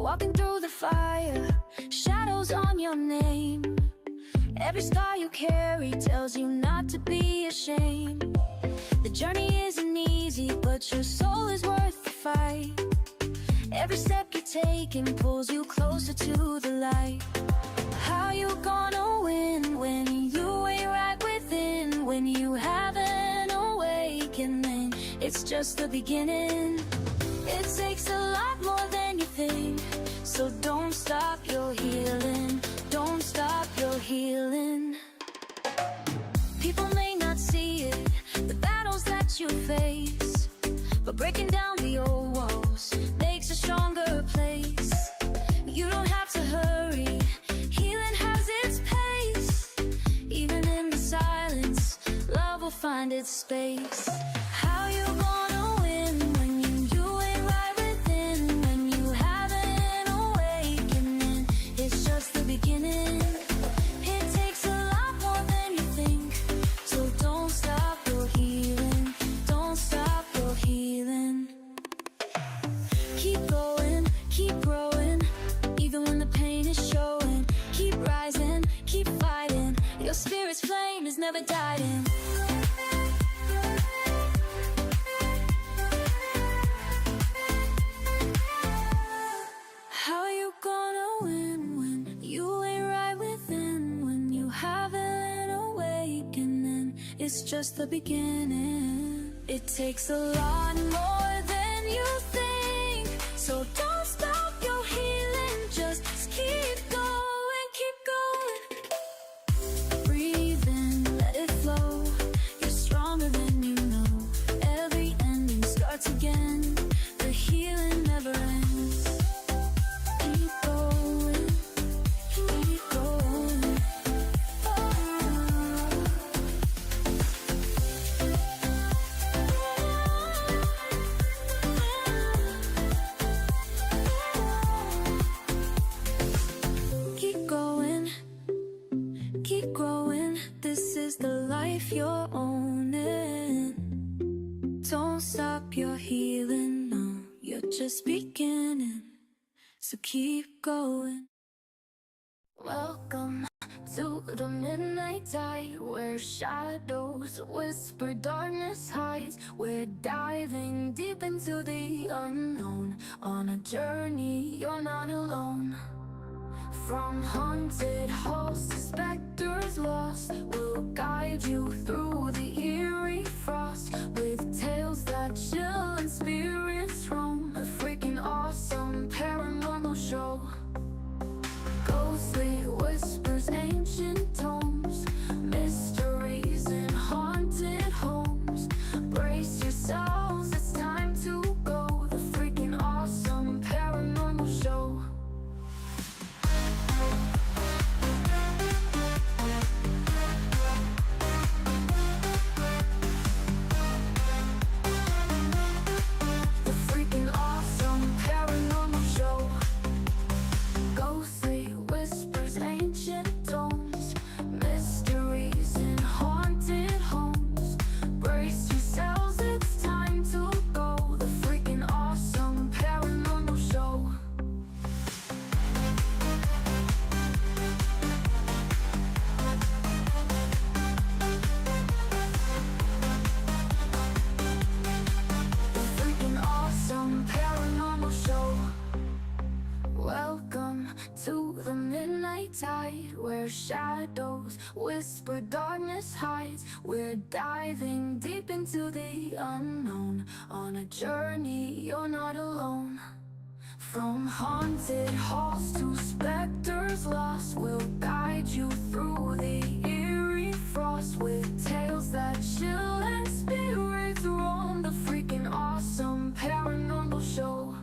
walking through the fire, shadows on your name. Every scar you carry tells you not to be ashamed. The journey isn't easy, but your soul is worth the fight. Every step you're taking pulls you closer to the light. How you gonna win when you ain't right within? When you haven't awakening, it's just the beginning. It takes a lot more than you think, so don't stop your healing. Don't stop your healing. People may not see it, the battles that you face, but breaking down the old walls makes a stronger place. You don't have to hurry, healing has its pace. Even in the silence, love will find its space. How you gonna win when you ain't right within? When you haven't awakening, it's just the beginning. It takes a lot more than you think, so don't stop your healing. Don't stop your healing. Keep going, keep growing, even when the pain is showing. Keep rising, keep fighting, your spirit's flame is never dying. How you gonna win when you ain't right within? When you haven't awakening, it's just the beginning. It takes a lot more than you think, so don't stop your healing. Just keep going, keep going. Breathe in, let it flow. You're stronger than you know. Every ending starts again. The healing never ends. Keep going, keep going. Keep going, keep growing. This is the life you're owning. Don't stop your healing, no, you're just beginning. So keep going. Welcome to the midnight tide, where shadows whisper, darkness hides. We're diving deep into the unknown. On a journey, you're not alone. From haunted halls to specters lost, we'll guide you through the eerie frost, with tales that chill and spirits roam. A freaking awesome paranormal show. Ghostly whispers, ancient tomes, mysteries in haunted homes. Brace yourselves, it's time to go. The freaking awesome paranormal show. The freaking awesome paranormal show. Ghostly whispers, ancient tomes, mysteries in haunted homes. Brace yourselves, it's time to go. The freaking awesome paranormal show. The freaking awesome paranormal show. Welcome to the midnight tide, where shadows whisper, darkness hides. We're diving deep into the unknown. On a journey, you're not alone. From haunted halls to specters lost, we'll guide you through the eerie frost, with tales that chill and spirits roam. The freaking awesome paranormal show.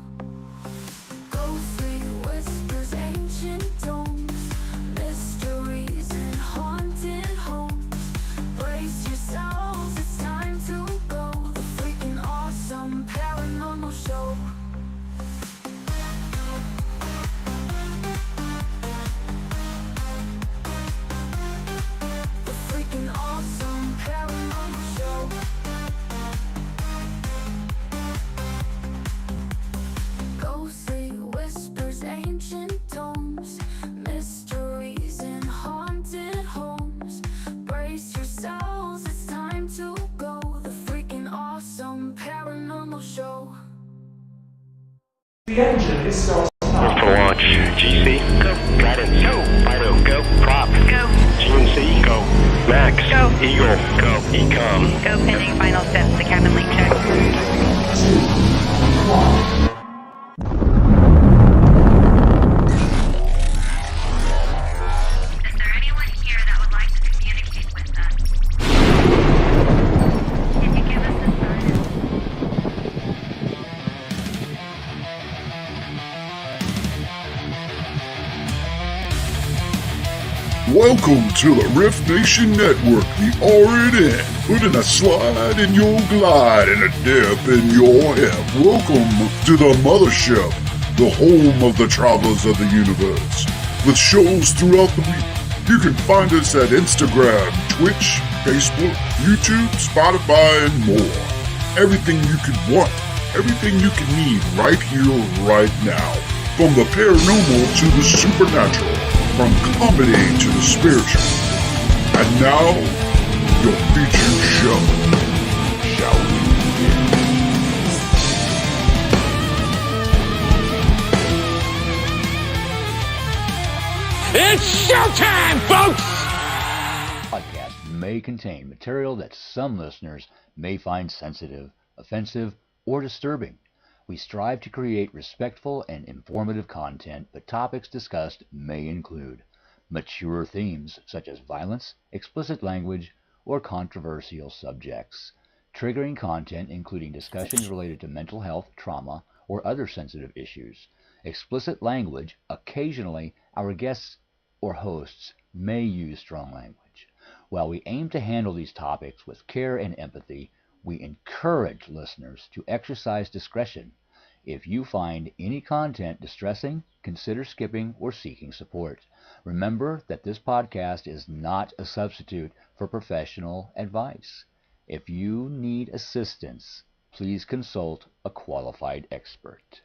Ghostly whispers, ancient tomes, mysteries in haunted homes. Brace yourselves, it's time to go. The freaking awesome paranormal show. The freaking awesome paranormal show. ancient tomes, mysteries in haunted homes. Brace yourselves, it's time to go. The Freakin Awesome Paranormal Show. The engine is still Move to launch. GC, go. Guidance, go. Fido, go. Prop, go. GNC, go. Max, go. Eagle, go. Ecom, go. Pending final steps. The cabin link check. 2, 1. Is there anyone here that would like to communicate with us? Can you give us a sign? Welcome to the R.I.F.T Nation Network, the RNN, putting a slide in your glide and a dip in your hip. Welcome to the mothership, the home of the travelers of the universe. With shows throughout the week, you can find us at Instagram, Twitch, Facebook, YouTube, Spotify, and more. Everything you could want, everything you can need right here, right now. From the paranormal to the supernatural. From comedy to the spiritual. And now, your featured show. Shall we begin? It's showtime, folks! Podcast may contain material that some listeners may find sensitive, offensive, or disturbing. We strive to create respectful and informative content, but topics discussed may include mature themes such as violence, explicit language, or controversial subjects, triggering content including discussions related to mental health, trauma, or other sensitive issues, explicit language. Occasionally, our guests or hosts may use strong language. While we aim to handle these topics with care and empathy, we encourage listeners to exercise discretion. If you find any content distressing, consider skipping or seeking support. Remember that this podcast is not a substitute for professional advice. If you need assistance, please consult a qualified expert.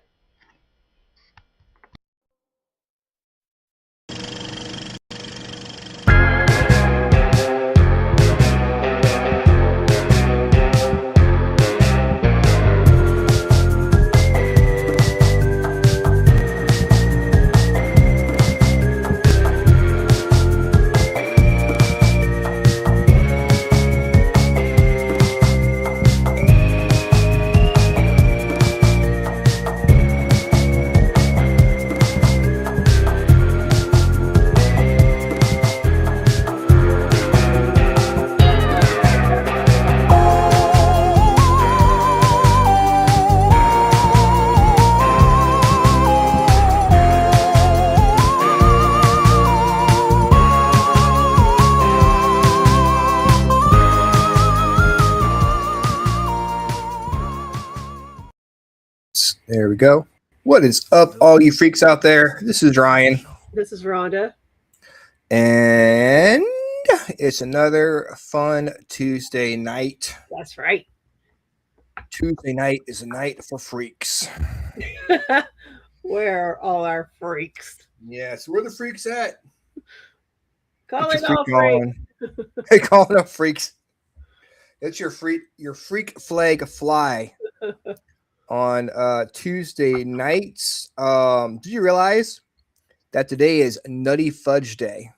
There we go. What is up, all you freaks out there? This is Ryan. This is Rhonda. And it's another fun Tuesday night. That's right. Tuesday night is a night for freaks. Where are all our freaks? Yes, where the freaks at? Calling all freaks. Hey, calling up freaks. It's your freak flag fly. On Tuesday nights. Did you realize that today is Nutty Fudge Day?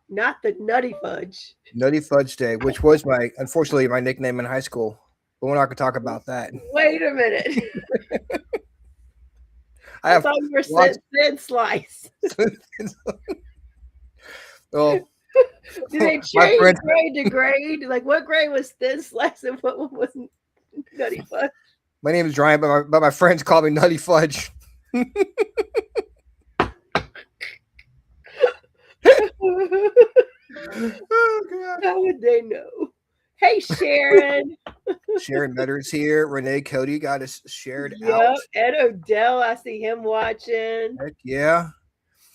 Not the Nutty Fudge. Nutty Fudge Day, which was unfortunately my nickname in high school. But we're not going to talk about that. Wait a minute. I thought you were Thin Slice. Well, did they change grade to grade? Like, what grade was Thin Slice and what was Nutty Fudge? My name is Ryan, but my friends call me Nutty Fudge. Oh, God. How would they know? Hey, Sharon. Sharon Medder's here. Renee Cody got us shared out. Ed Odell, I see him watching. Heck yeah.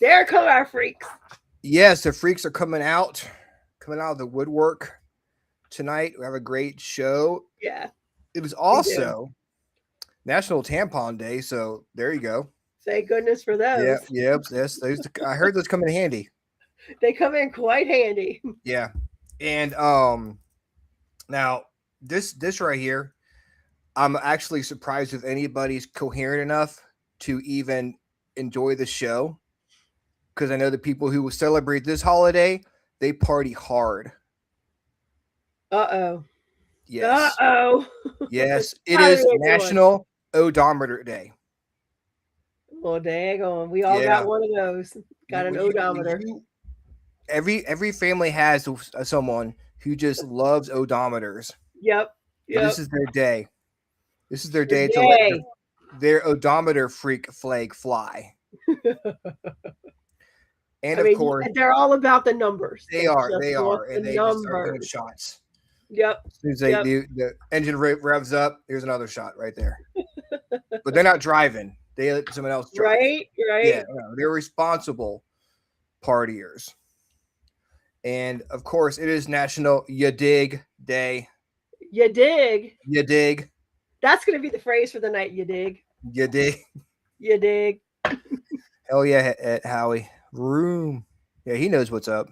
There come our freaks. Yes, the freaks are coming out of the woodwork tonight. We have a great show. Yeah. It was also National Tampon Day, so there you go. Thank goodness for those. Yeah, yep. Yes, those. I heard those come in handy. They come in quite handy. Yeah, and now this right here, I'm actually surprised if anybody's coherent enough to even enjoy the show, because I know the people who will celebrate this holiday, they party hard. Uh-oh. Yes. Uh-oh. Yes, it How is are they doing? National Odometer Day. Well, daggone. We all Yeah. got one of those. Got an When you- odometer. every family has someone who just loves odometers. Yep. And Yep. this is their day. This is their Their day to let day. their odometer freak flag fly. And I of mean, course, they're all about the numbers. they are, just want and the they just start hitting numbers. shots. Yep. As soon as Yep. the engine revs up, here's another shot right there. But they're not driving; they let someone else drive. Right. Right. Yeah, no, they're responsible partiers. And of course, it is National You Dig Day. You dig. You dig. That's going to be the phrase for the night. You dig. You dig. You dig. Hell yeah, at Howie. Room. Yeah, he knows what's up.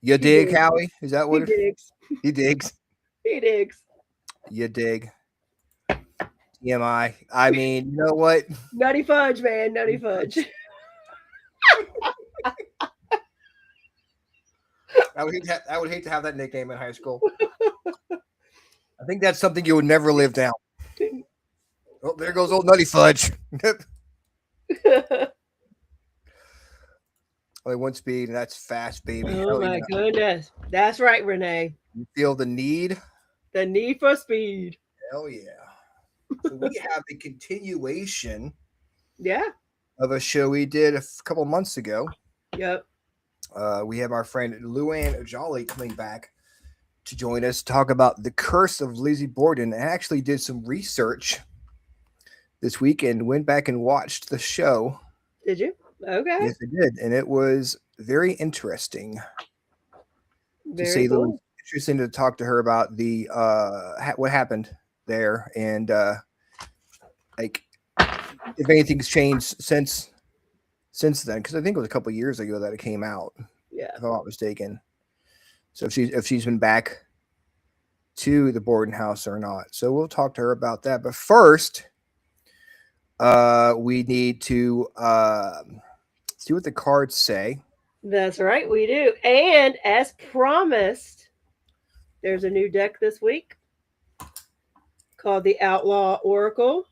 You dig, digs. Howie? Is that what He digs. he digs? He digs. You dig. TMI. I mean, you know what? Nutty fudge, man. Nutty fudge. I would hate to have that nickname in high school. I think that's something you would never live down. Oh, there goes old Nutty Fudge. Only one speed, and that's fast, baby. Oh Hell my yeah. goodness. That's right, Renee. You feel the need? The need for speed. Hell yeah. So we have the continuation Yeah. of a show we did a couple months ago. Yep. We have our friend Luann Joly coming back to join us to talk about the Curse of Lizzie Borden. I actually did some research this week and went back and watched the show. Did you? Okay. Yes, I did, and it was very interesting. To say the least. Interesting to talk to her about the what happened there, and like if anything's changed since then, because I think it was a couple years ago that it came out. Yeah, if I'm not mistaken. So if she's been back to the Borden house or not, so we'll talk to her about that. But first, we need to see what the cards say. That's right, we do. And as promised, there's a new deck this week called the Outlaw Oracle.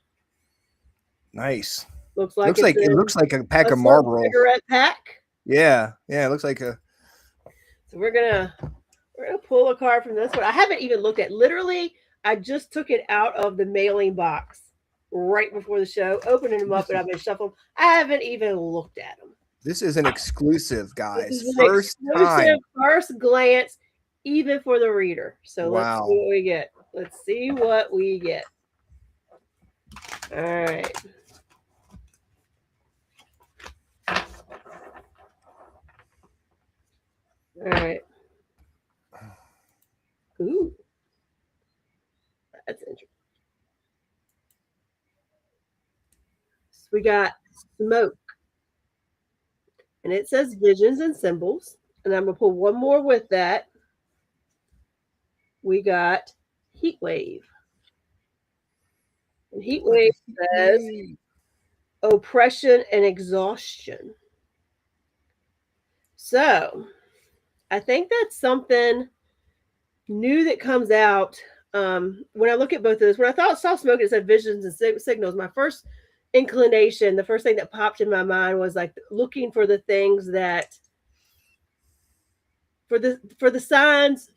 Nice. Looks like it looks like a pack of Marlboros. Cigarette pack. Yeah, it looks like a. So we're gonna pull a card from this one. I haven't even looked at. Literally, I just took it out of the mailing box right before the show, opening them up, and I've been shuffling. I haven't even looked at them. This is an exclusive, guys. This is First time. First glance, even for the reader. So Wow. let's see what we get. Let's see what we get. All right. All right. Ooh. That's interesting. So we got smoke. And it says visions and symbols. And I'm going to pull one more with that. We got heat wave. And heat wave says oppression and exhaustion. So I think that's something new that comes out. When I look at both of those, when I saw smoke, it said visions and signals. My first inclination, the first thing that popped in my mind was like looking for the things that for the signs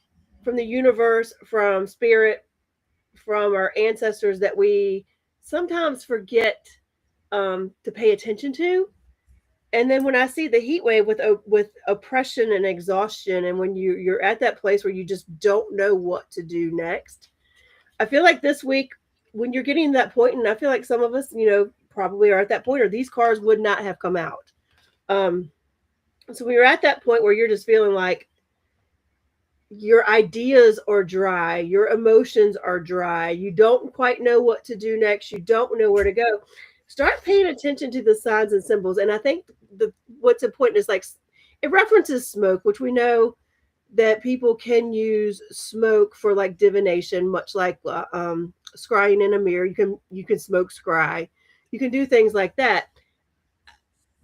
from the universe, from spirit, from our ancestors that we sometimes forget to pay attention to. And then when I see the heat wave with oppression and exhaustion, and when you're at that place where you just don't know what to do next, I feel like this week when you're getting to that point, and I feel like some of us, probably are at that point, or these cards would not have come out. So when you're at that point where you're just feeling like your ideas are dry, your emotions are dry, you don't quite know what to do next, you don't know where to go. start paying attention to the signs and symbols. And I think what's important is like it references smoke, which we know that people can use smoke for like divination, much like scrying in a mirror. You can smoke scry. You can do things like that.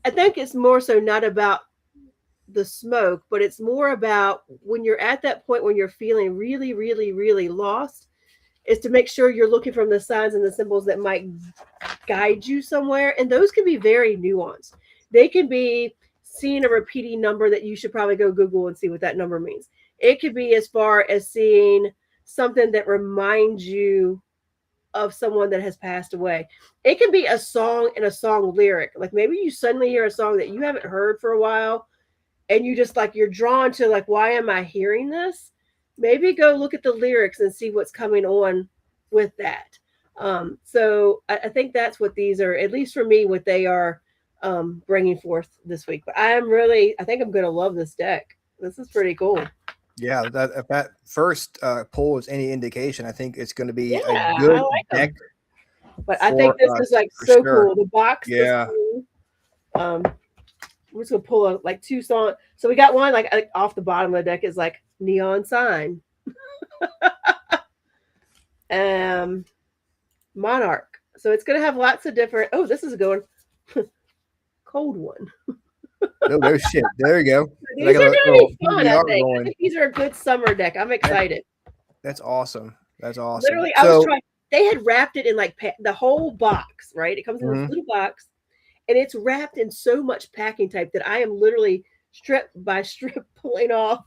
I think it's more so not about the smoke, but it's more about when you're at that point when you're feeling really, really, really lost, is to make sure you're looking from the signs and the symbols that might guide you somewhere. And those can be very nuanced. They can be seeing a repeating number that you should probably go Google and see what that number means. It could be as far as seeing something that reminds you of someone that has passed away. It can be a song and a song lyric. Like maybe you suddenly hear a song that you haven't heard for a while, and you just like, you're drawn to like, why am I hearing this? Maybe go look at the lyrics and see what's coming on with that. So I think that's what these are, at least for me, what they are bringing forth this week. But I think I'm going to love this deck. This is pretty cool. Yeah, if that first pull is any indication, I think it's going to be Yeah, a good like deck. But I think this is like so sure. cool. The box. Yeah. Cool. We're just gonna pull like 2 songs. So we got one like off the bottom of the deck is like Neon Sign. Monarch. So it's gonna have lots of different. Oh, this is a good one. Cold one. No shit. There you go. These are gonna be fun. I think these are a good summer deck. I'm excited. That's awesome. That's awesome. Literally, I was trying. They had wrapped it in like the whole box. Right, it comes in this little box. And it's wrapped in so much packing tape that I am literally strip by strip pulling off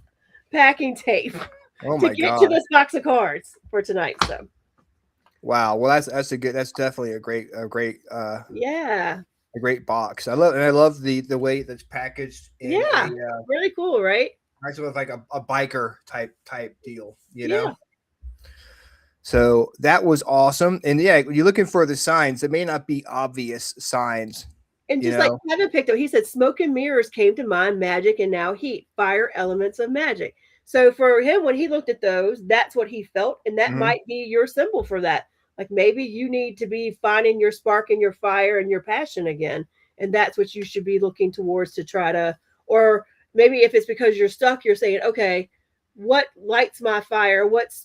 packing tape to get to this box of cards for tonight. So, wow. Well, that's definitely a great yeah, a great box. I love the way that's packaged. Yeah, really cool, right? Actually, with like a biker type deal, you know. So that was awesome. And yeah, you're looking for the signs. It may not be obvious signs. And just like Kevin picked up, he said, smoke and mirrors came to mind, magic and now heat, fire elements of magic. So for him, when he looked at those, that's what he felt. And that might be your symbol for that. Like maybe you need to be finding your spark and your fire and your passion again. And that's what you should be looking towards to try to, or maybe if it's because you're stuck, you're saying, okay, what lights my fire? What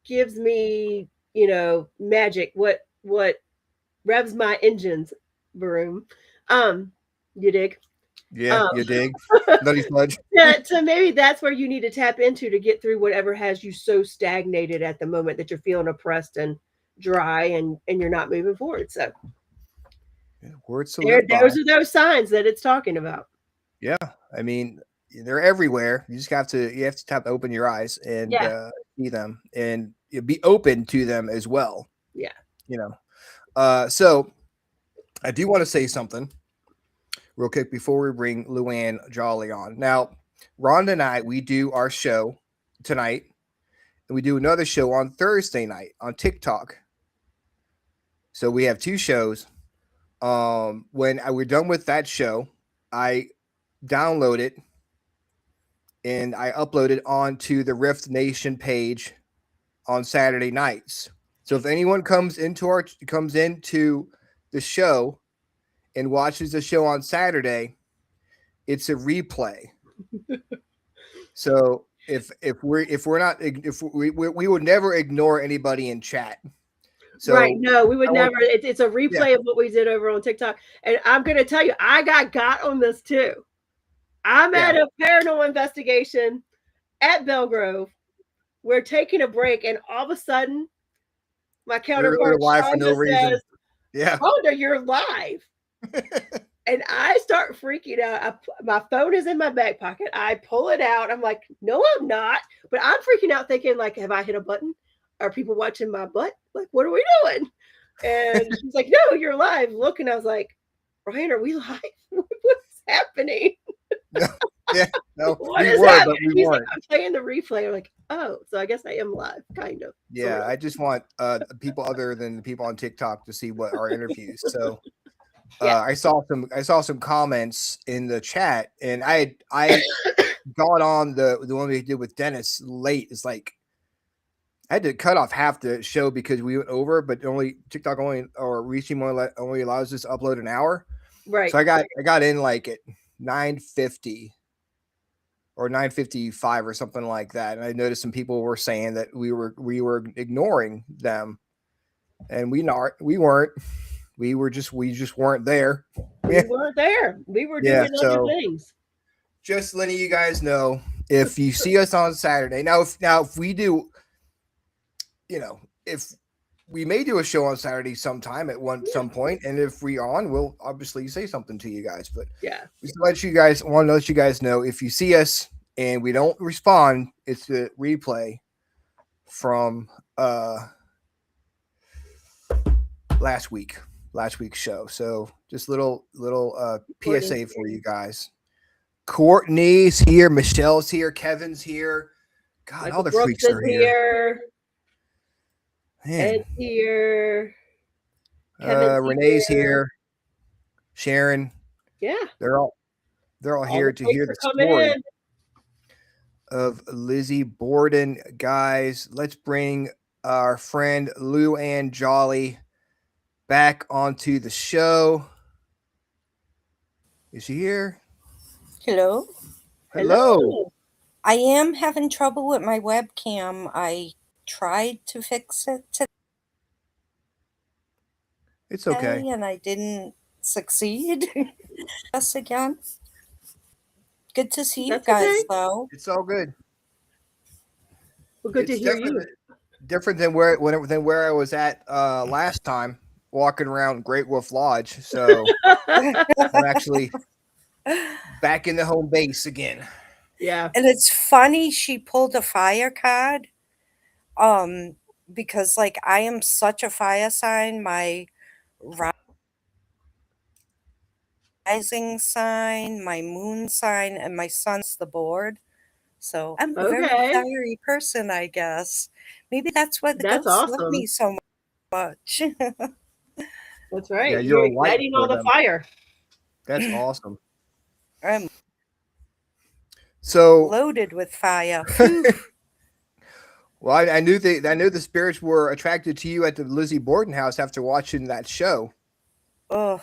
gives me, magic? What revs my engines, Broom? You dig? Yeah, you dig. Nutty Fudge. So maybe that's where you need to tap into to get through whatever has you so stagnated at the moment that you're feeling oppressed and dry and you're not moving forward. So words to those are those signs that it's talking about. Yeah, I mean they're everywhere. You just have to open your eyes and see them and be open to them as well. Yeah. So I do want to say something real quick before we bring Luann Joly on. Now, Rhonda and I, we do our show tonight, and we do another show on Thursday night on TikTok. So we have 2 shows. When we're done with that show, I download it and I upload it onto the R.I.F.T Nation page on Saturday nights. So if anyone comes into the show and watches the show on Saturday, it's a replay. So if we would never ignore anybody in chat. So right. No, we would never. It's a replay of what we did over on TikTok. And I'm going to tell you, I got on this too. I'm at a paranormal investigation at Belgrove. We're taking a break, and all of a sudden, my counterpart live for no reason. Says, Rhonda, you're live. And I start freaking out. My phone is in my back pocket. I pull it out. I'm like, no, I'm not. But I'm freaking out thinking, like, have I hit a button? Are people watching my butt? Like, what are we doing? And she's like, no, you're live. Look. And I was like, Ryan, are we live? What's happening? No, what is happening? He's like, I'm playing the replay. I'm like, oh, so I guess I am live, kind of. Yeah, sort of. I just want people other than the people on TikTok to see what our interviews. So I saw some comments in the chat, and I got on the one we did with Dennis late. It's like I had to cut off half the show because we went over, but only TikTok only or Reaching only allows us to upload an hour. Right. So I got in like at 9:50 or 9:55 or something like that, and I noticed some people were saying that we were ignoring them, and we weren't. We just weren't there. We weren't there. We were Yeah. doing other So things. just letting you guys know, if you see us on Saturday, if we do, if we may do a show on Saturday sometime at some point, and if we are on, we'll obviously say something to you guys. But Yeah. we want to let you guys know, if you see us and we don't respond, it's the replay from last week's show. So just little PSA for you guys. Courtney's here, Michelle's here, Kevin's here. God, Michael all the Brooks freaks is are here. here. Man. Ed's here. Kevin's Renee's here. Sharon. Yeah. They're all here to hear the story of Lizzie Borden. Guys, let's bring our friend Luann Joly back onto the show. Is she here? Hello. Hello. I am having trouble with my webcam. I tried to fix it today. It's okay. And I didn't succeed. Us again. Good to see you guys, though. It's all good. Well, good to hear you. Different than where I was at last time, walking around Great Wolf Lodge. So I'm actually back in the home base again. Yeah. And it's funny she pulled a fire card. Because like I am such a fire sign, my rising sign, my moon sign, and my sun's the board. So I'm a very fiery person, I guess. Maybe that's why the ghosts love me so much. That's right. Yeah, you're a light igniting for all the them. fire. That's awesome. I'm so loaded with fire. Well, I knew the spirits were attracted to you at the Lizzie Borden house after watching that show. Oh,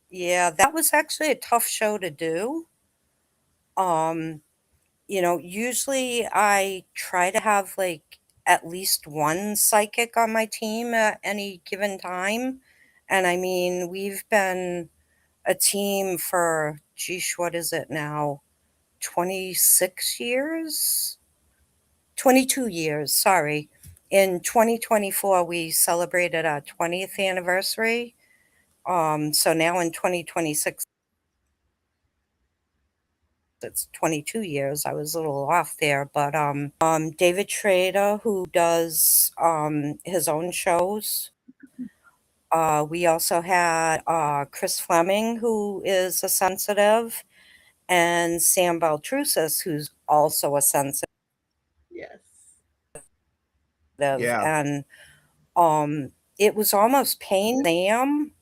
yeah, that was actually a tough show to do. Usually I try to have like at least one psychic on my team at any given time. And I mean, we've been a team for, geesh, what is it now? 26 years? 22 years, sorry. In 2024, we celebrated our 20th anniversary. So now in 2026, it's 22 years. I was a little off there, but David Schrader, who does his own shows. We also had Chris Fleming, who is a sensitive, and Sam Baltrusis, who's also a sensitive. Yes. Yeah. And it was almost pain. Sam,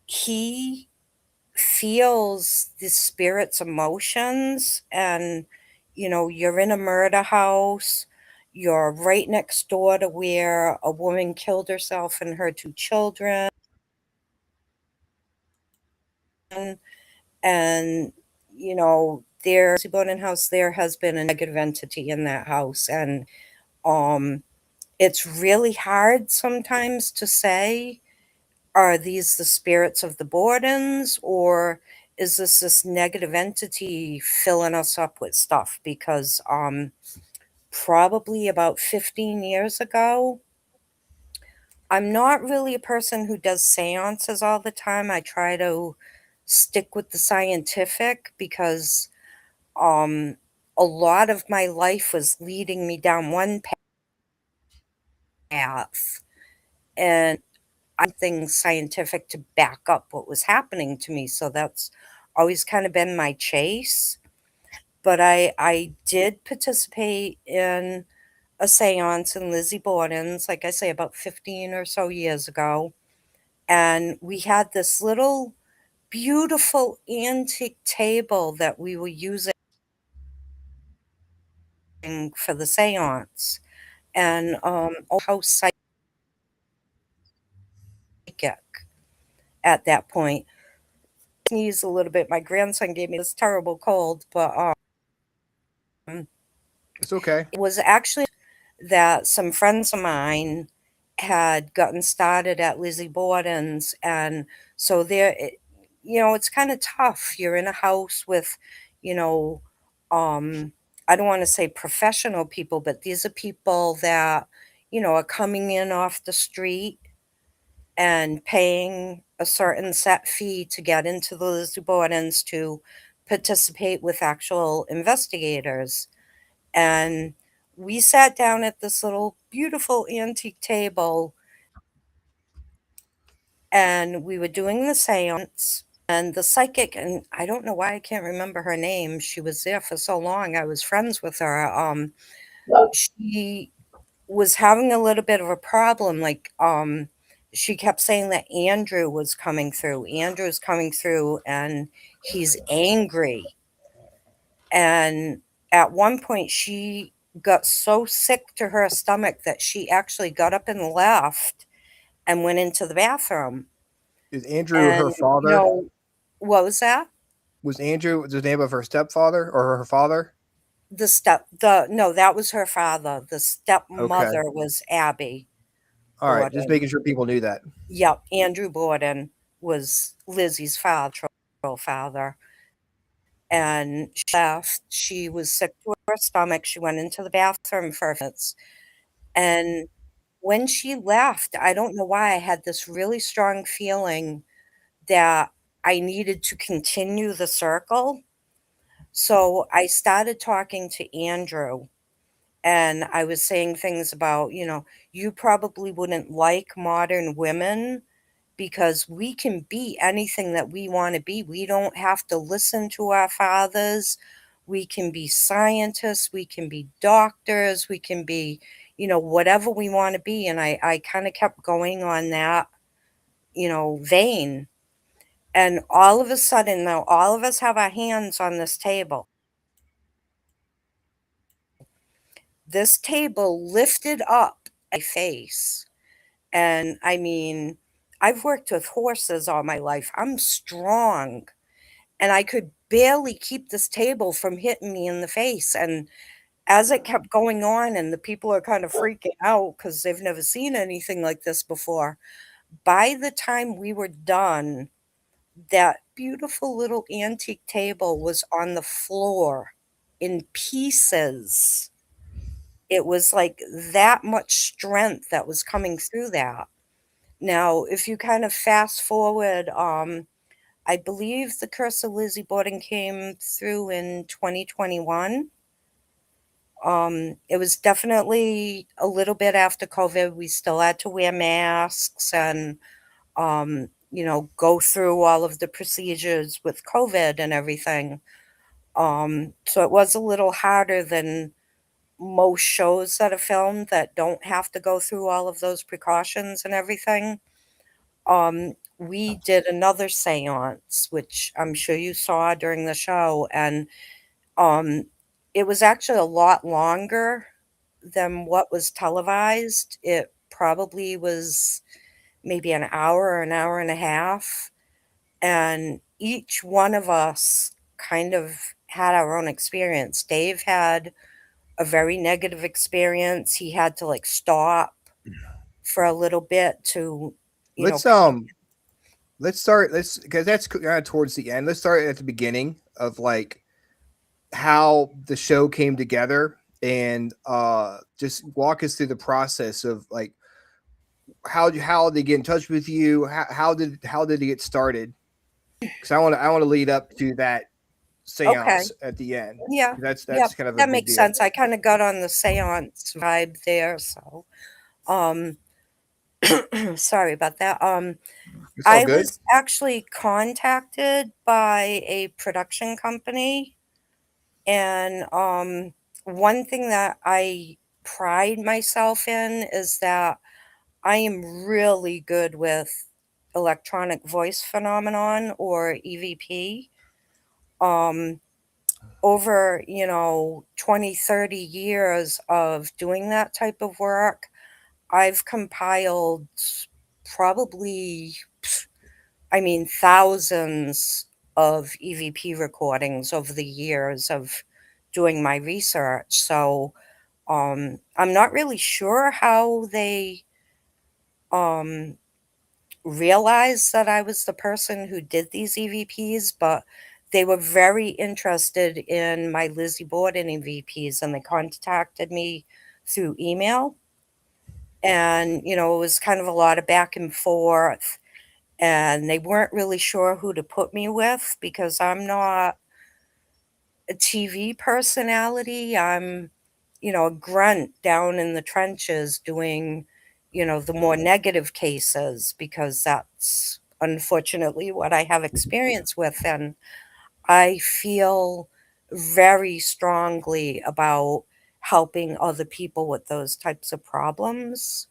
he feels the spirit's emotions, and you're in a murder house, you're right next door to where a woman killed herself and her 2 children, and their Borden house, there has been a negative entity in that house, and it's really hard sometimes to say, are these the spirits of the Bordens, or is this negative entity filling us up with stuff? Because probably about 15 years ago, I'm not really a person who does seances all the time. I try to stick with the scientific because a lot of my life was leading me down one path, and things scientific to back up what was happening to me. So that's always kind of been my chase. But I did participate in a seance in Lizzie Borden's, like I say, about 15 or so years ago. And we had this little beautiful antique table that we were using for the seance. and how psychic at that point. Sneeze a little bit. My grandson gave me this terrible cold, but It's okay. it was actually that some friends of mine had gotten started at Lizzie Borden's, and so it's kind of tough. You're in a house with, you know, um, I don't want to say professional people, but these are people that, are coming in off the street and paying a certain set fee to get into the Lizzie Bordens to participate with actual investigators. And we sat down at this little beautiful antique table and we were doing the seance. And the psychic, and I don't know why I can't remember her name. She was there for so long. I was friends with her. She was having a little bit of a problem. Like, she kept saying that Andrew was coming through. Andrew's coming through, and he's angry. And at one point, she got so sick to her stomach that she actually got up and left and went into the bathroom. Is Andrew her And, father? what was that? Was Andrew the name of her stepfather or her father? No, that was her father. The Okay. stepmother was Abby All right. Just Borden. making sure people knew that. Yep, Andrew Borden was Lizzie's father. And she left. She was sick to her stomach. She went into the bathroom for a few minutes. And when she left, I don't know why I had this really strong feeling that I needed to continue the circle. So I started talking to Andrew and I was saying things about, you probably wouldn't like modern women because we can be anything that we want to be. We don't have to listen to our fathers. We can be scientists, we can be doctors, we can be, whatever we want to be. And I kind of kept going on that, vein. And all of a sudden, now all of us have our hands on this table. This table lifted up my face. And I mean, I've worked with horses all my life. I'm strong. And I could barely keep this table from hitting me in the face. And as it kept going on, and the people are kind of freaking out because they've never seen anything like this before, by the time we were done, that beautiful little antique table was on the floor in pieces. It was like that much strength that was coming through that. Now, if you kind of fast forward, I believe the Curse of Lizzie Borden came through in 2021. It was definitely a little bit after COVID. We still had to wear masks and, go through all of the procedures with COVID and everything. So it was a little harder than most shows that are filmed that don't have to go through all of those precautions and everything. We did another seance, which I'm sure you saw during the show, and um, it was actually a lot longer than what was televised. It probably was maybe an hour or an hour and a half, and each one of us kind of had our own experience. Dave had a very negative experience. He had to like stop for a little bit to, you know, Let's let's start. Let's because that's kind of towards the end. Let's start at the beginning of like how the show came together and just walk us through the process of like how did they get in touch with you? How did it get started? Because I want to lead up to that okay. seance at the end. Yeah. That's Yeah. that's kind of a That big makes deal. sense. I kind of got on the seance vibe there. So, um, sorry about that. It's all I good. was actually contacted by a production company, and one thing that I pride myself in is that I am really good with electronic voice phenomenon or EVP. Um, over, 20, 30 years of doing that type of work, I've compiled probably, I mean, thousands of EVP recordings over the years of doing my research. So I'm not really sure how they um, realized that I was the person who did these EVPs, but they were very interested in my Lizzie Borden EVPs and they contacted me through email. And, it was kind of a lot of back and forth. And they weren't really sure who to put me with because I'm not a TV personality. I'm, a grunt down in the trenches doing, the more negative cases because that's unfortunately what I have experience with. And I feel very strongly about helping other people with those types of problems.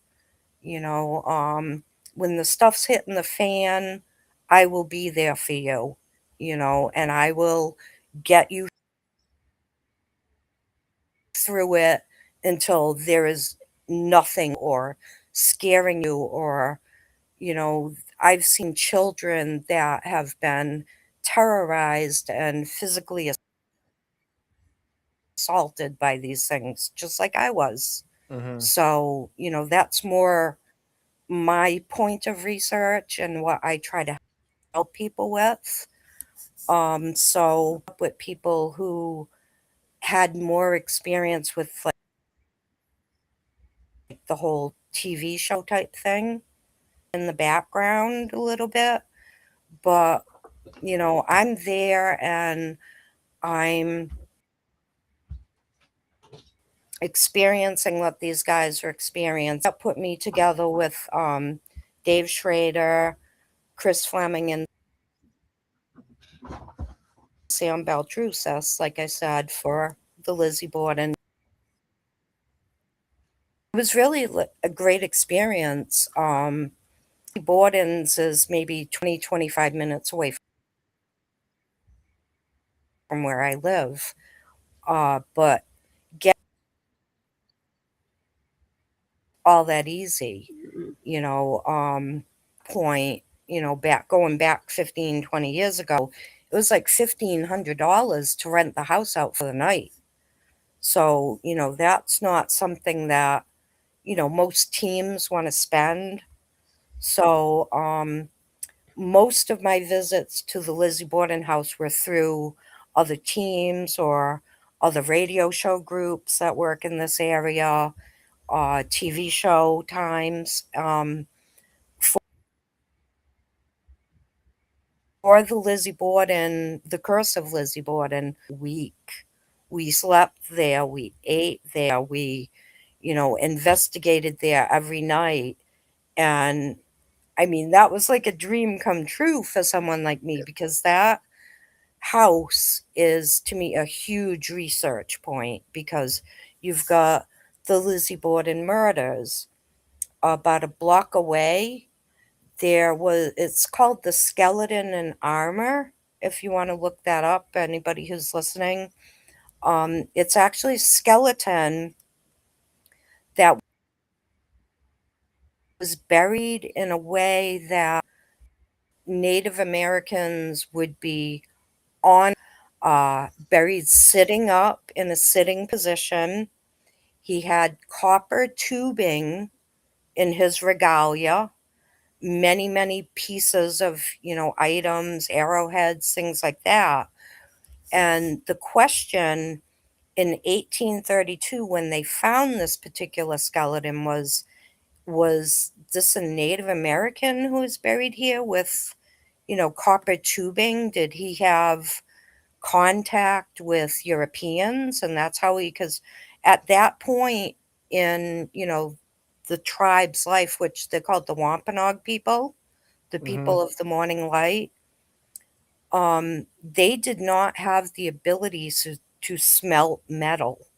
You know, when the stuff's hitting the fan, I will be there for you, and I will get you through it until there is nothing or scaring you or, I've seen children that have been terrorized and physically assaulted by these things, just like I was. Mm-hmm. So, that's more my point of research and what I try to help people with. So with people who had more experience with like the whole TV show type thing in the background a little bit, but I'm there and I'm experiencing what these guys are experiencing. That put me together with Dave Schrader, Chris Fleming, and Sam Baltrusis, like I said, for the Lizzie Borden. It was really a great experience. Borden's is maybe 20, 25 minutes away from where I live. But get all that easy, point, going back 15, 20 years ago, it was like $1,500 to rent the house out for the night. So, that's not something that, most teams want to spend. So, most of my visits to the Lizzie Borden house were through other teams or other radio show groups that work in this area, TV show times. For the Lizzie Borden, the Curse of Lizzie Borden week. We slept there, we ate there, we, investigated there every night. And I mean, that was like a dream come true for someone like me because that house is to me a huge research point because you've got the Lizzie Borden murders about a block away. It's called the Skeleton and Armor. If you want to look that up, anybody who's listening, it's actually a skeleton that was buried in a way that Native Americans would be on, buried sitting up in a sitting position. He had copper tubing in his regalia, many, many pieces of, items, arrowheads, things like that. And the question in 1832, when they found this particular skeleton, was this a Native American who was buried here with, copper tubing? Did he have contact with Europeans? And that's how because at that point in, the tribe's life, which they're called the Wampanoag people, the Mm-hmm. people of the morning light, they did not have the ability to smelt metal.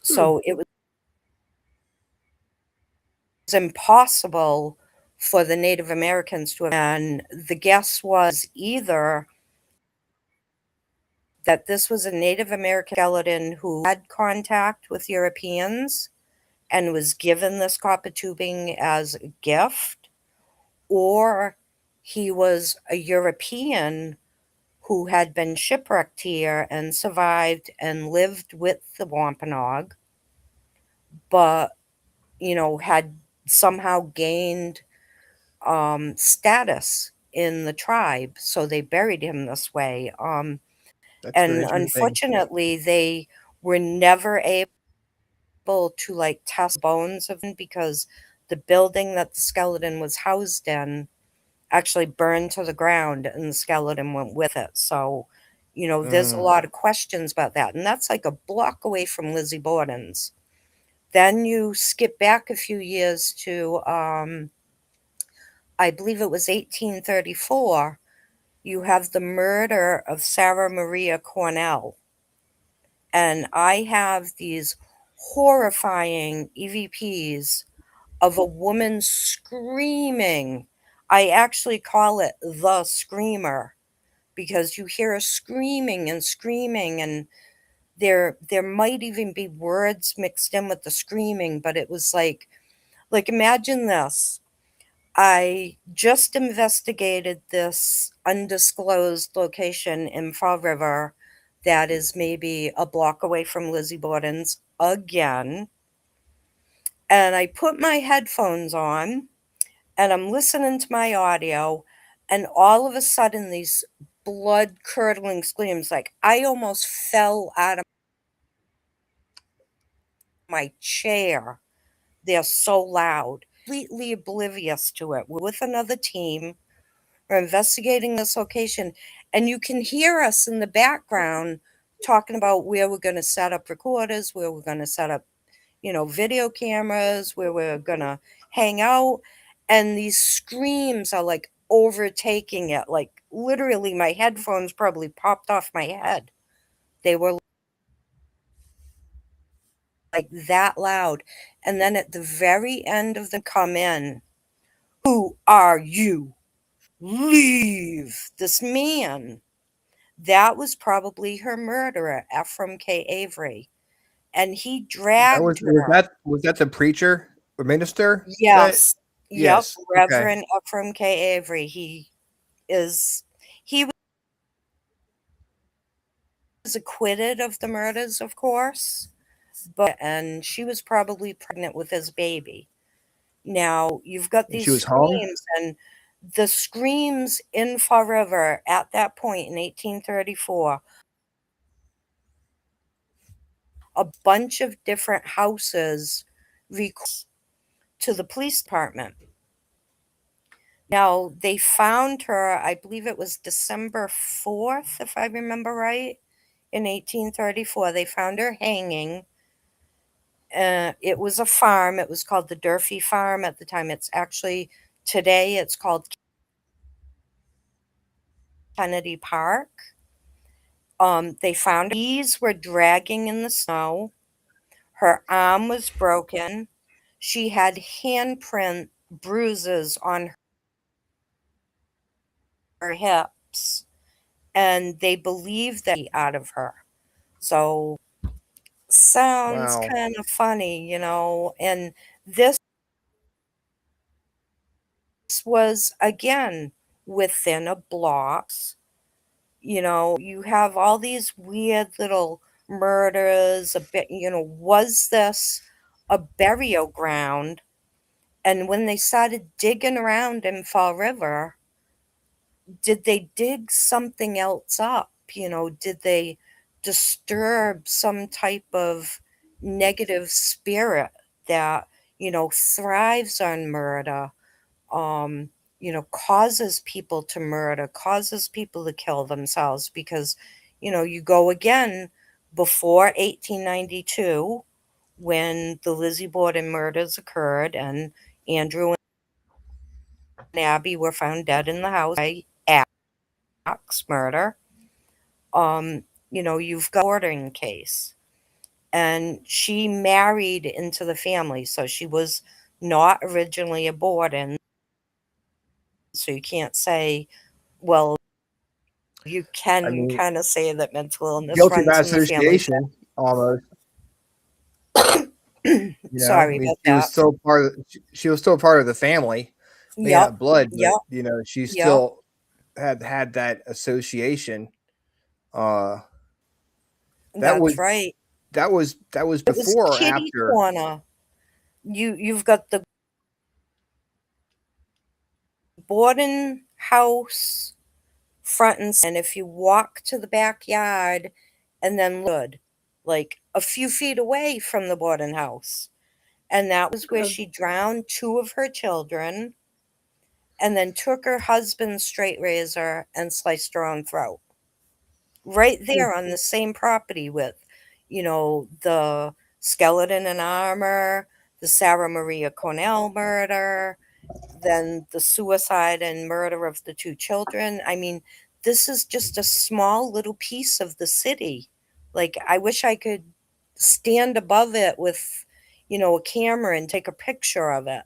Hmm. So it was impossible for the Native Americans to have. And the guess was either that this was a Native American skeleton who had contact with Europeans and was given this copper tubing as a gift, or he was a European who had been shipwrecked here and survived and lived with the Wampanoag, but, had somehow gained status in the tribe. So they buried him this way. That's very And interesting. unfortunately, they were never able to like test bones of him because the building that the skeleton was housed in actually burned to the ground and the skeleton went with it. So, there's a Mm. lot of questions about that. And that's like a block away from Lizzie Borden's. Then you skip back a few years to, I believe it was 1834. You have the murder of Sarah Maria Cornell. And I have these horrifying EVPs of a woman screaming. I actually call it the screamer because you hear her screaming and screaming, and there might even be words mixed in with the screaming, but it was like imagine this. I just investigated this undisclosed location in Fall River that is maybe a block away from Lizzie Borden's again. And I put my headphones on and I'm listening to my audio, and all of a sudden, these blood curdling screams like I almost fell out of my chair. They're so loud, completely oblivious to it. We're with another team. We're investigating this location, and you can hear us in the background talking about where we're going to set up recorders, where we're going to set up, video cameras, where we're going to hang out. And these screams are like overtaking it. Like literally, my headphones probably popped off my head. They were like that loud. And then at the very end of the come in, who are you? Leave this man. That was probably her murderer, Ephraim K. Avery, and he That dragged her. was that the preacher or minister that? Yes. Yep, Yes. Okay. Reverend Ephraim K. Avery. Is he was acquitted of the murders, of course, but and she was probably pregnant with his baby. Now, you've got And she these was hung. screams, and the screams in Fall River at that point in 1834, a bunch of different houses to the police department. Now, they found her, I believe it was December 4th, if I remember right, in 1834. They found her hanging. It was a farm. It was called the Durfee Farm at the time. It's actually, today, it's called Kennedy Park. They found her knees were dragging in the snow. Her arm was broken. She had handprint bruises on her hips, and they believed that out of her. So sounds Wow. kind of funny, and this was again within a block. You have all these weird little murders, a bit, was this a burial ground? And when they started digging around in Fall River, did they dig something else up? Did they disturb some type of negative spirit that, thrives on murder, causes people to murder, causes people to kill themselves? Because, you go again before 1892 when the Lizzie Borden murders occurred and Andrew and Abby were found dead in the house by axe murder. You've got a Borden case. And she married into the family, so she was not originally a Borden. So you can't say, well, You I can mean, kind of say that mental illness guilty by runs in the family. association, almost. I Sorry mean, about that. she was still part of the family, may Yep. not blood, but Yep. she Yep. still had that association. Uh, that That's was right. that was It was before or kitty after. corner. You've got the Borden house front and if you walk to the backyard and then look, like a few feet away from the Borden house. And that was where she drowned two of her children and then took her husband's straight razor and sliced her own throat. Right there on the same property with, the skeleton and armor, the Sarah Maria Cornell murder, then the suicide and murder of the two children. I mean, this is just a small little piece of the city. Like, I wish I could stand above it with, a camera and take a picture of it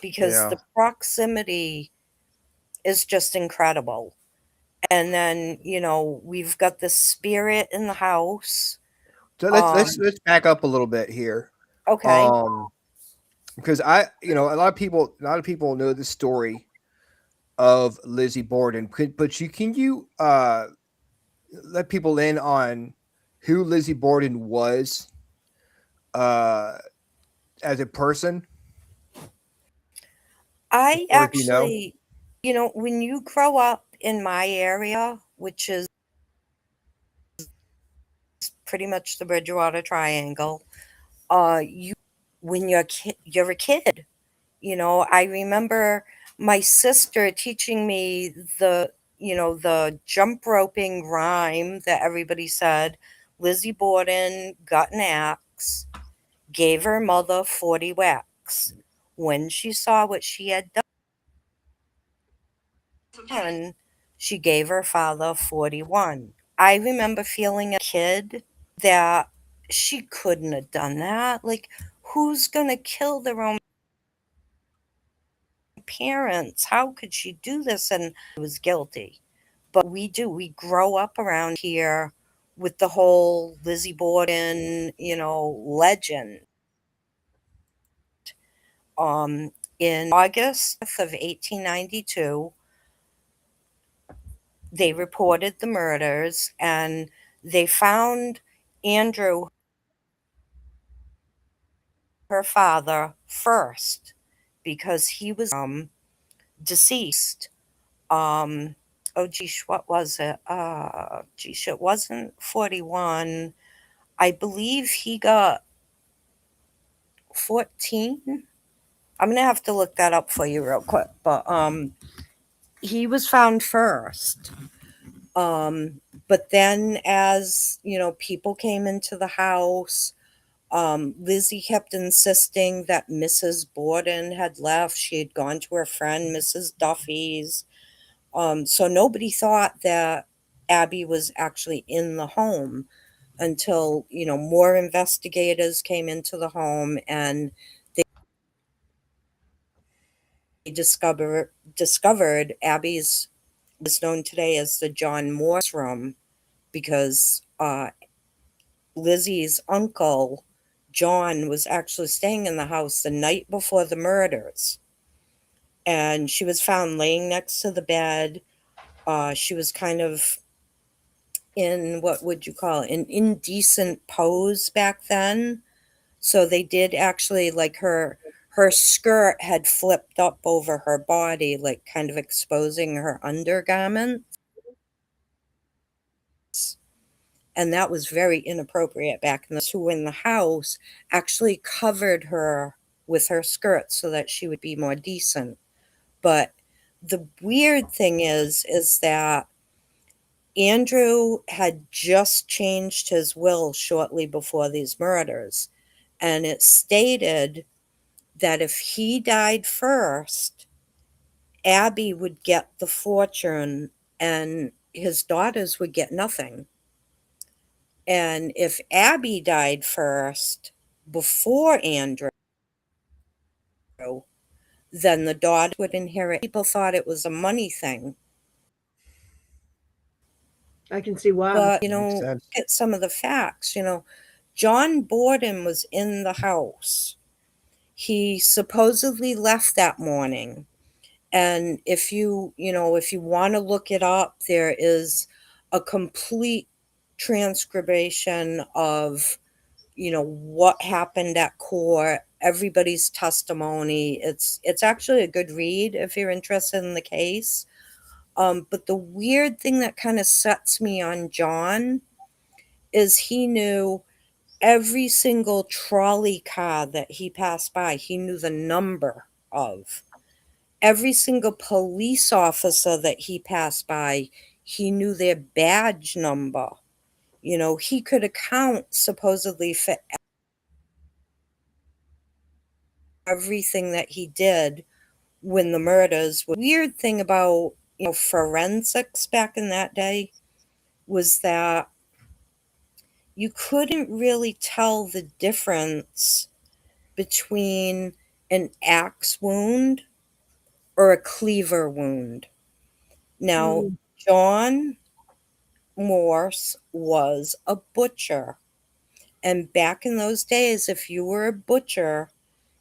because Yeah. the proximity is just incredible. And then, we've got the spirit in the house. So let's Um, let's let's back up a little bit here. okay. Um, because a lot of people know the story of Lizzie Borden. But can you let people in on who Lizzie Borden was uh as a person, I or do you know? actually, when you grow up in my area, which is pretty much the Bridgewater Triangle, you when you're a kid. I remember my sister teaching me the jump roping rhyme that everybody said. Lizzie Borden got an axe, gave her mother 40 whacks. When she saw what she had done, she gave her father 41. I remember feeling a kid that she couldn't have done that. Like, who's going to kill their own parents? How could she do this? And I was guilty. But we grow up around here with the whole Lizzie Borden, legend. In August of 1892, they reported the murders and they found Andrew, her father, first because he was deceased. Um, oh, geez, what was it? Geez, it wasn't 41. I believe he got 14. I'm gonna have to look that up for you real quick. But he was found first. But then as people came into the house, Lizzie kept insisting that Mrs. Borden had left. She had gone to her friend Mrs. Duffy's. So nobody thought that Abby was actually in the home until, more investigators came into the home and they discovered Abby's was known today as the John Morse room because Lizzie's uncle John was actually staying in the house the night before the murders, and she was found laying next to the bed. She was kind of in what would you call it, an indecent pose back then. So they did actually like her skirt had flipped up over her body, like kind of exposing her undergarments. And that was very inappropriate back then. Who in the house actually covered her with her skirt so that she would be more decent. But the weird thing is that Andrew had just changed his will shortly before these murders. And it stated that if he died first, Abby would get the fortune and his daughters would get nothing. And if Abby died first before Andrew, then the daughter would inherit. People thought it was a money thing. I can see why. But, Makes sense. get some of the facts. John Borden was in the house. He supposedly left that morning. And if you want to look it up, there is a complete transcription of, what happened at court, everybody's testimony. It's actually a good read if you're interested in the case. But the weird thing that kind of sets me on John is he knew every single trolley car that he passed by. He knew the number of every single police officer that he passed by. He knew their badge number. He could account supposedly for everything that he did when the murders were. Weird thing about, forensics back in that day was that you couldn't really tell the difference between an axe wound or a cleaver wound. Now, Mm. John Morse was a butcher. And back in those days, if you were a butcher,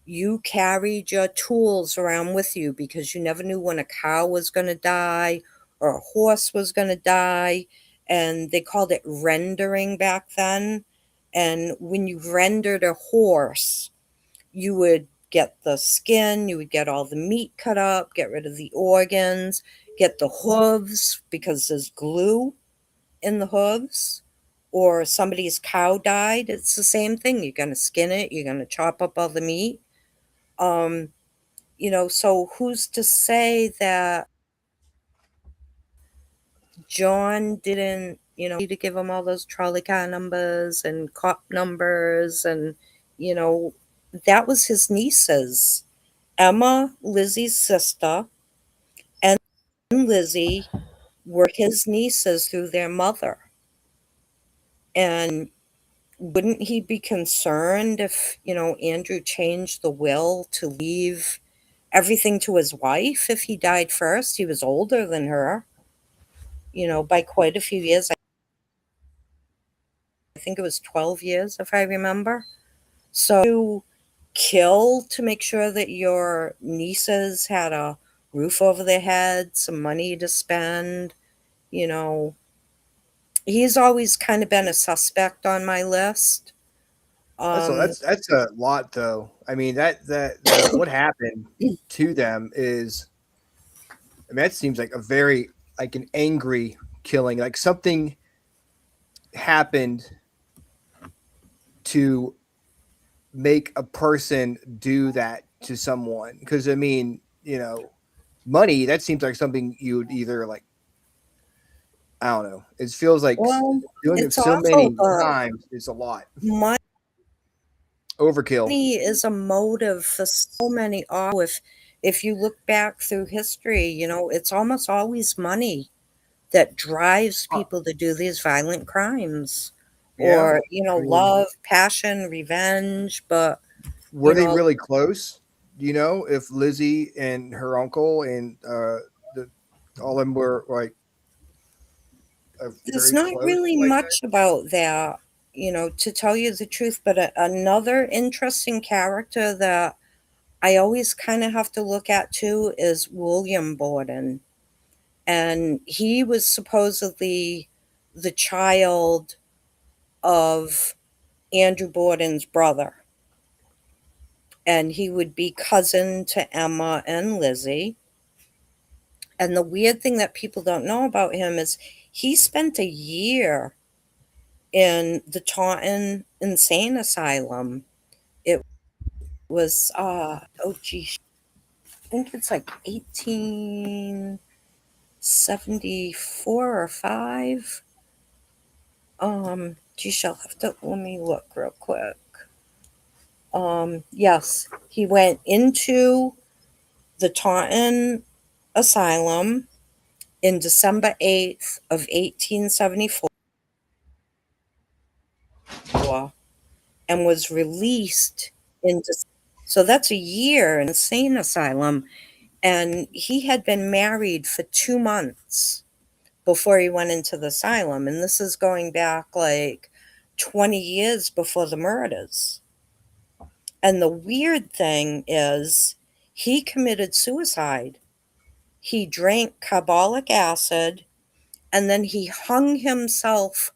you carried your tools around with you because you never knew when a cow was going to die or a horse was going to die. And they called it rendering back then. And when you rendered a horse, you would get the skin, you would get all the meat cut up, get rid of the organs, get the hooves because there's glue in the hooves. Or somebody's cow died, it's the same thing. You're going to skin it, you're going to chop up all the meat. So who's to say that John didn't, need to give him all those trolley car numbers and cop numbers and, you know, that was his nieces. Emma, Lizzie's sister, and Lizzie were his nieces through their mother. And wouldn't he be concerned if, Andrew changed the will to leave everything to his wife if he died first? He was older than her, by quite a few years. I think it was 12 years, if I remember. So, you kill to make sure that your nieces had a roof over their head, some money to spend, you know. He's always kind of been a suspect on my list. That's a lot, though. I mean, that what happened to them is, I mean, that seems like a very like an angry killing. Like something happened to make a person do that to someone. Because I mean, money. That seems like something you would either like. I don't know. It feels like Well, doing it it's so awful, many but times is a lot. money Overkill. is a motive for so many. If you look back through history, it's almost always money that drives people to do these violent crimes, Yeah. or I mean, love, passion, revenge. But were you they know, really close? Do you know if Lizzie and her uncle and the all of them were like there's very not close really like that? much about that, to tell you the truth. But another interesting character that I always kind of have to look at too is William Borden. And he was supposedly the child of Andrew Borden's brother. And he would be cousin to Emma and Lizzie. And the weird thing that people don't know about him is he spent a year in the Taunton Insane Asylum. It was, oh geez, I think it's like 1874 or 5. Geez, I'll have to, let me look real quick. Yes, he went into the Taunton Asylum in December 8th of 1874 and was released in so that's a year in insane asylum, and he had been married for 2 months before he went into the asylum. And this is going back like 20 years before the murders. And the weird thing is, he committed suicide. He drank carbolic acid and then he hung himself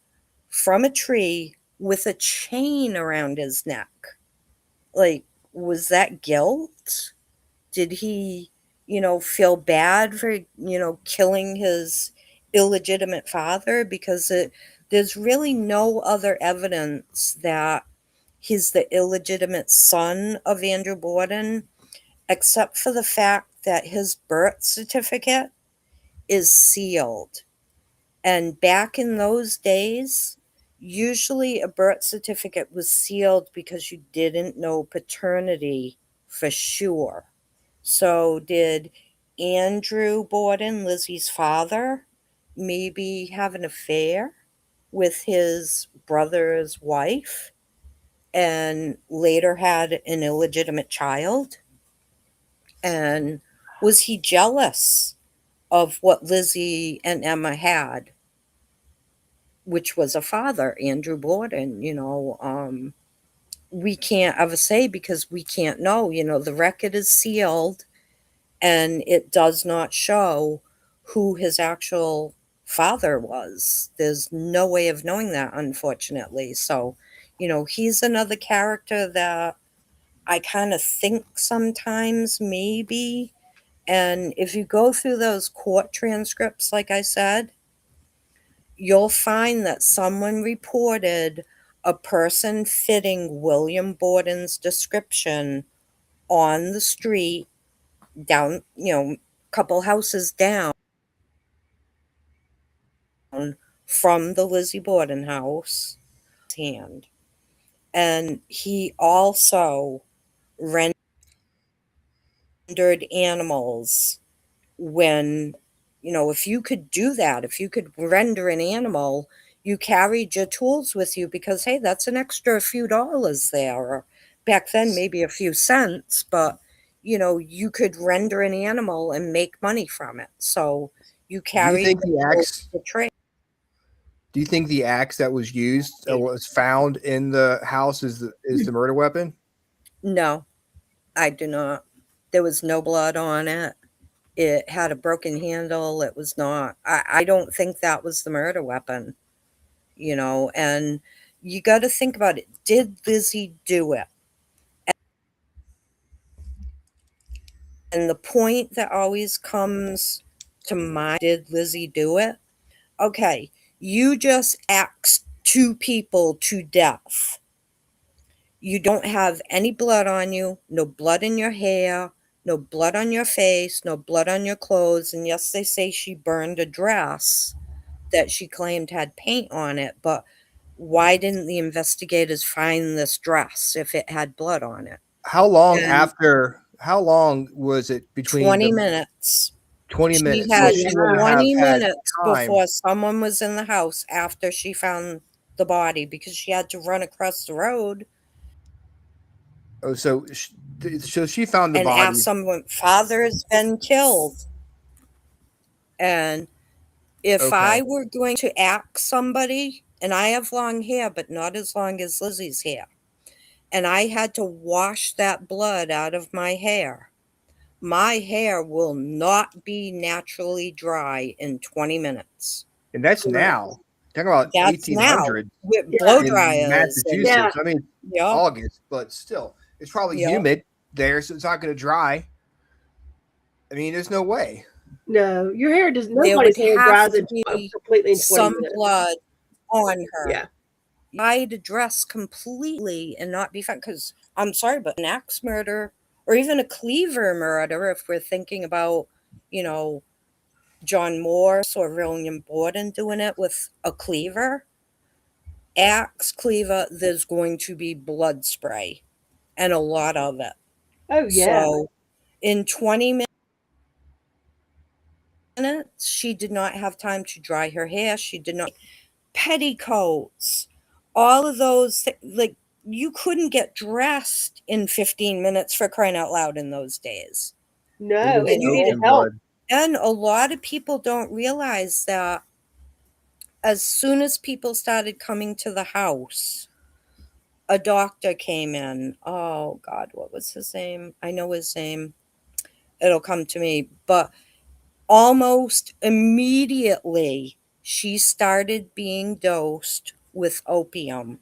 from a tree with a chain around his neck. Like, was that guilt? Did he, feel bad for, killing his illegitimate father? Because there's really no other evidence that he's the illegitimate son of Andrew Borden, except for the fact that his birth certificate is sealed. And back in those days, usually a birth certificate was sealed because you didn't know paternity for sure. So, did Andrew Borden, Lizzie's father, maybe have an affair with his brother's wife and later had an illegitimate child? And was he jealous of what Lizzie and Emma had, which was a father, Andrew Borden? We can't ever say because we can't know. The record is sealed and it does not show who his actual father was. There's no way of knowing that, unfortunately. So, he's another character that I kind of think sometimes maybe. And if you go through those court transcripts, like I said, you'll find that someone reported a person fitting William Borden's description on the street down, couple houses down from the Lizzie Borden house. Hand. And he also rendered animals when, if you could do that, if you could render an animal, you carried your tools with you because, hey, that's an extra few dollars there. Or back then, maybe a few cents, but, you could render an animal and make money from it. So you Do you carried think the the tools axe? to trade. Do you think the axe that was used was found in the house is the murder weapon? No, I do not. There was no blood on it. It had a broken handle. It was not. I don't think that was the murder weapon, and you got to think about it. Did Lizzie do it? And the point that always comes to mind, did Lizzie do it? Okay, you just axed two people to death. You don't have any blood on you, no blood in your hair, no blood on your face, no blood on your clothes. And yes, they say she burned a dress that she claimed had paint on it, but why didn't the investigators find this dress if it had blood on it? How long And was it between 20 the minutes. 20 She minutes? had So she would have 20 had minutes time. before someone was in the house after she found the body because she had to run across the road Oh, so she found the and body. ask someone, father's been killed. And if I Okay. were going to axe somebody, and I have long hair, but not as long as Lizzie's hair, and I had to wash that blood out of my hair will not be naturally dry in 20 minutes. And that's now. Talking about That's now 1800 with Yeah. blow in dryers. And, Massachusetts. I mean, yeah, August, but still, it's probably yeah. humid there, so it's not going to dry. I mean, there's no way. No, your hair does. There Nobody's would hair have dries to in be completely in 20 some minutes. blood on her. Yeah. I'd dress completely and not be fine because I'm sorry, but an axe murder or even a cleaver murder, if we're thinking about, John Morse or William Borden doing it with a cleaver, axe cleaver, there's going to be blood spray and a lot of it. Oh yeah. So in 20 minutes, she did not have time to dry her hair. She did not. Petticoats, all of those, like, you couldn't get dressed in 15 minutes for crying out loud in those days. No, It was and you soaked needed in help. blood. And a lot of people don't realize that as soon as people started coming to the house, a doctor came in. Oh God, what was his name? I know his name. It'll come to me. But almost immediately, she started being dosed with opium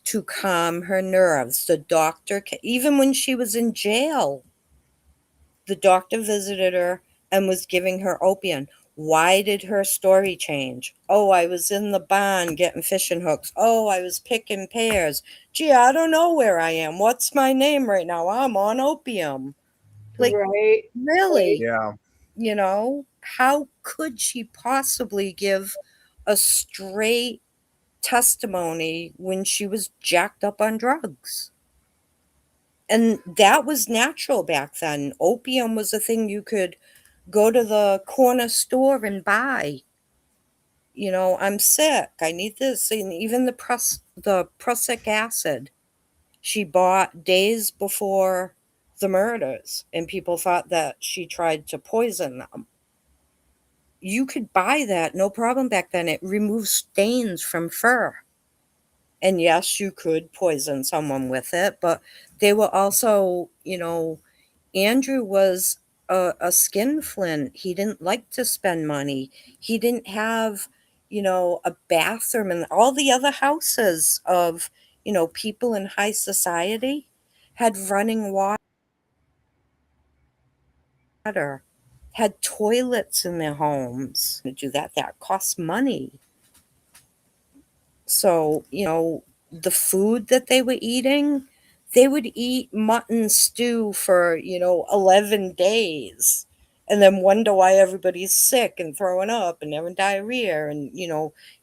to calm her nerves. The doctor, even when she was in jail, the doctor visited her and was giving her opium. Why did her story change? Oh, I was in the barn getting fishing hooks. Oh, I was picking pears. Gee, I don't know where I am. What's my name right now? I'm on opium. Like, Right. really? Yeah. You know, how could she possibly give a straight testimony when she was jacked up on drugs? And that was natural back then. Opium was a thing you could go to the corner store and buy. You know, I'm sick. I need this. And even the prussic acid she bought days before the murders, and people thought that she tried to poison them. You could buy that, no problem back then. It removes stains from fur. And yes, you could poison someone with it, but they were also, Andrew was a skinflint. He didn't like to spend money. He didn't have, a bathroom, and all the other houses of, people in high society had running water, had toilets in their homes. To do that, that costs money. So, the food that they were eating, they would eat mutton stew for, 11 days and then wonder why everybody's sick and throwing up and having diarrhea. And,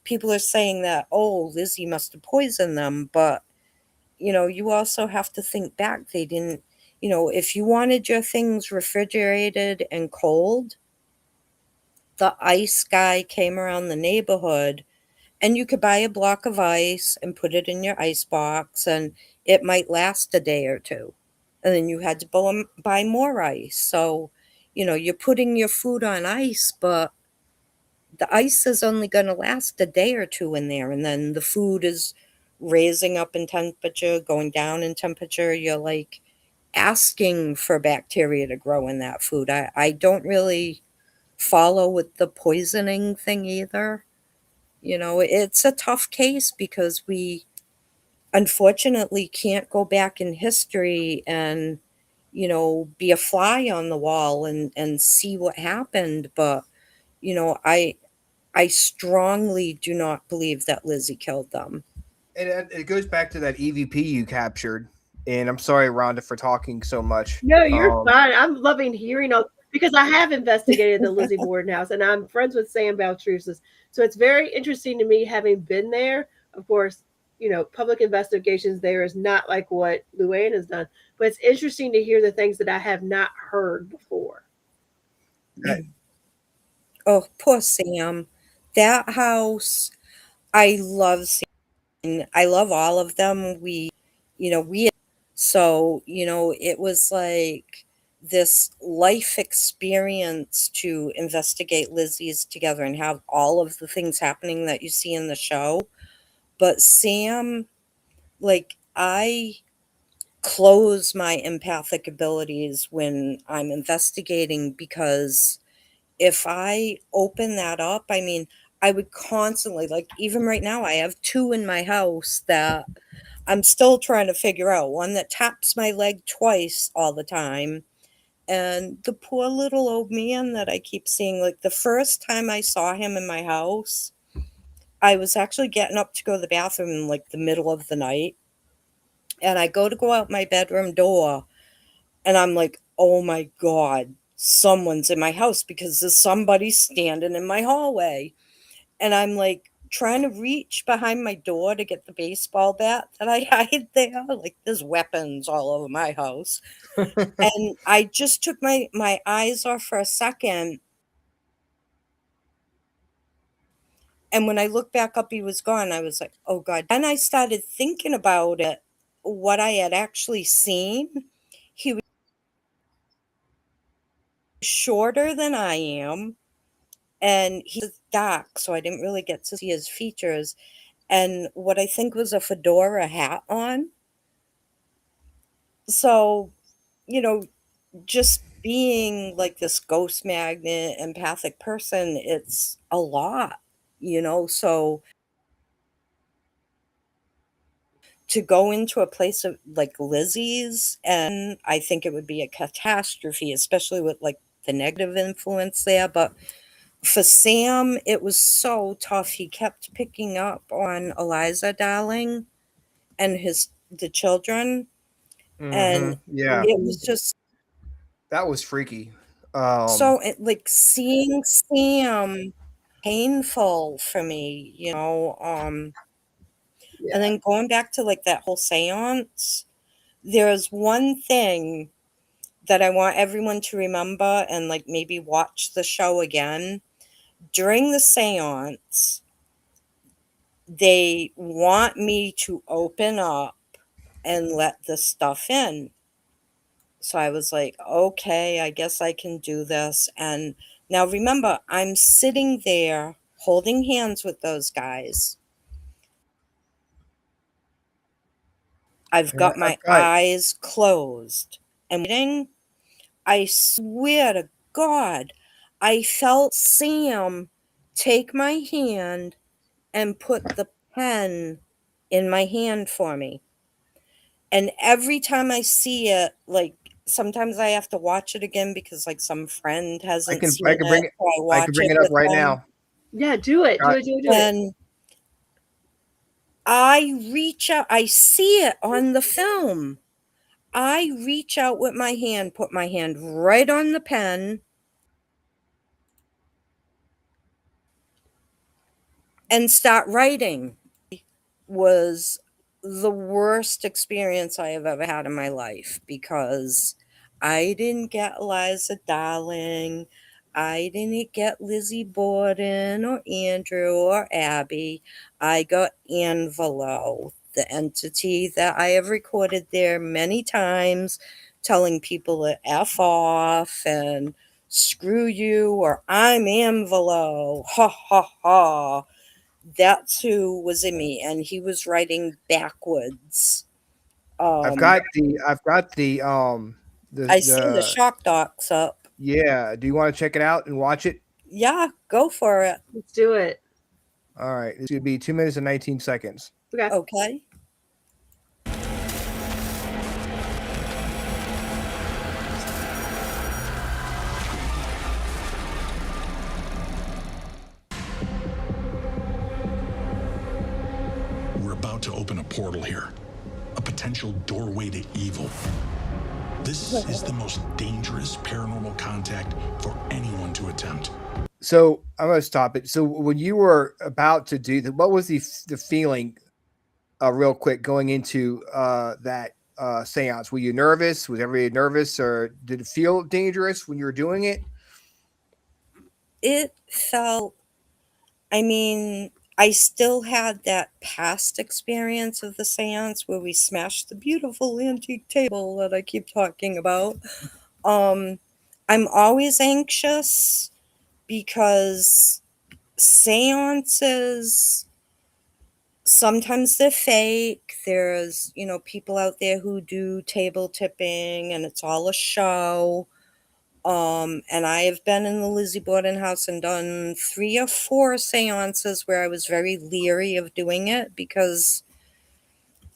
people are saying that, oh, Lizzie must have poisoned them. But, you also have to think back. They didn't, if you wanted your things refrigerated and cold, the ice guy came around the neighborhood and you could buy a block of ice and put it in your ice box, and it might last a day or two. And then you had to buy more ice. So, you're putting your food on ice, but the ice is only going to last a day or two in there. And then the food is raising up in temperature, going down in temperature. You're like asking for bacteria to grow in that food. I don't really follow with the poisoning thing either. It's a tough case because we unfortunately can't go back in history and, be a fly on the wall and see what happened. But, I strongly do not believe that Lizzie killed them. And it goes back to that EVP you captured. And I'm sorry, Rhonda, for talking so much. No, you're fine. I'm loving hearing all because I have investigated the Lizzie Borden house and I'm friends with Sam Baltrusis. So it's very interesting to me having been there. Of course, public investigations there is not like what Luann has done, but it's interesting to hear the things that I have not heard before. Oh, poor Sam. That house, I love Sam. I love all of them. We so, it was like this life experience to investigate Lizzie's together and have all of the things happening that you see in the show. But Sam, like, I close my empathic abilities when I'm investigating, because if I open that up, I mean, I would constantly, like, even right now, I have two in my house that I'm still trying to figure out. One that taps my leg twice all the time. And the poor little old man that I keep seeing, like the first time I saw him in my house, I was actually getting up to go to the bathroom in like the middle of the night. And I go out my bedroom door and I'm like, oh my God, someone's in my house because there's somebody standing in my hallway. And I'm like trying to reach behind my door to get the baseball bat that I hide there. Like there's weapons all over my house. And I just took my eyes off for a second. And when I looked back up, he was gone. I was like, oh God. And I started thinking about it, what I had actually seen. He was shorter than I am. and he's dark, so I didn't really get to see his features. And what I think was a fedora hat on. So, you know, just being like this ghost magnet, empathic person, it's a lot, So to go into a place of like Lizzie's, and I think it would be a catastrophe, especially with like the negative influence there. But for Sam, it was so tough. He kept picking up on Eliza Darling and the children, and Yeah, it was just that was freaky. so like seeing Sam painful for me, and then going back to like that whole seance, there's one thing that I want everyone to remember and like maybe watch the show again. During the seance, they want me to open up and let the stuff in. So I was like, okay, I guess I can do this. And now remember, I'm sitting there holding hands with those guys. I've and got I've my got eyes closed and waiting. I swear to God, I felt Sam take my hand and put the pen in my hand for me. And every time I see it, like sometimes I have to watch it again because like some friend hasn't I seen can it, bring it so I I can watch bring it it up with right them. now. Yeah, do it. Do Got it. Do it. Do it. And I reach out, I see it on the film. I reach out with my hand, put my hand right on the pen, and start writing. Was the worst experience I have ever had in my life because I didn't get Eliza Darling. I didn't get Lizzie Borden or Andrew or Abby. I got Anvelo, the entity that I have recorded there many times, telling people to F off and screw you or I'm Anvelo. Ha ha ha. That's who was in me, and he was writing backwards. I've Um, got I see the the shock docs up. yeah. Do you want to check it out and watch it? Yeah, go for it. Let's do it. All right, it's gonna be 2 minutes and 19 seconds. Okay. Okay. We're about to open a portal here, a potential doorway to evil. This is the most dangerous paranormal contact for anyone to attempt. So I'm gonna stop it. So when you were about to do that, what was the feeling? Real quick, going into that seance, were you nervous? Was everybody nervous, or did it feel dangerous when you were doing it? It felt, I mean, I still had that past experience of the seance where we smashed the beautiful antique table that I keep talking about. Um, I'm always anxious because seances, sometimes they're fake. There's, people out there who do table tipping and it's all a show. And I have been in the Lizzie Borden house and done 3 or 4 seances where I was very leery of doing it because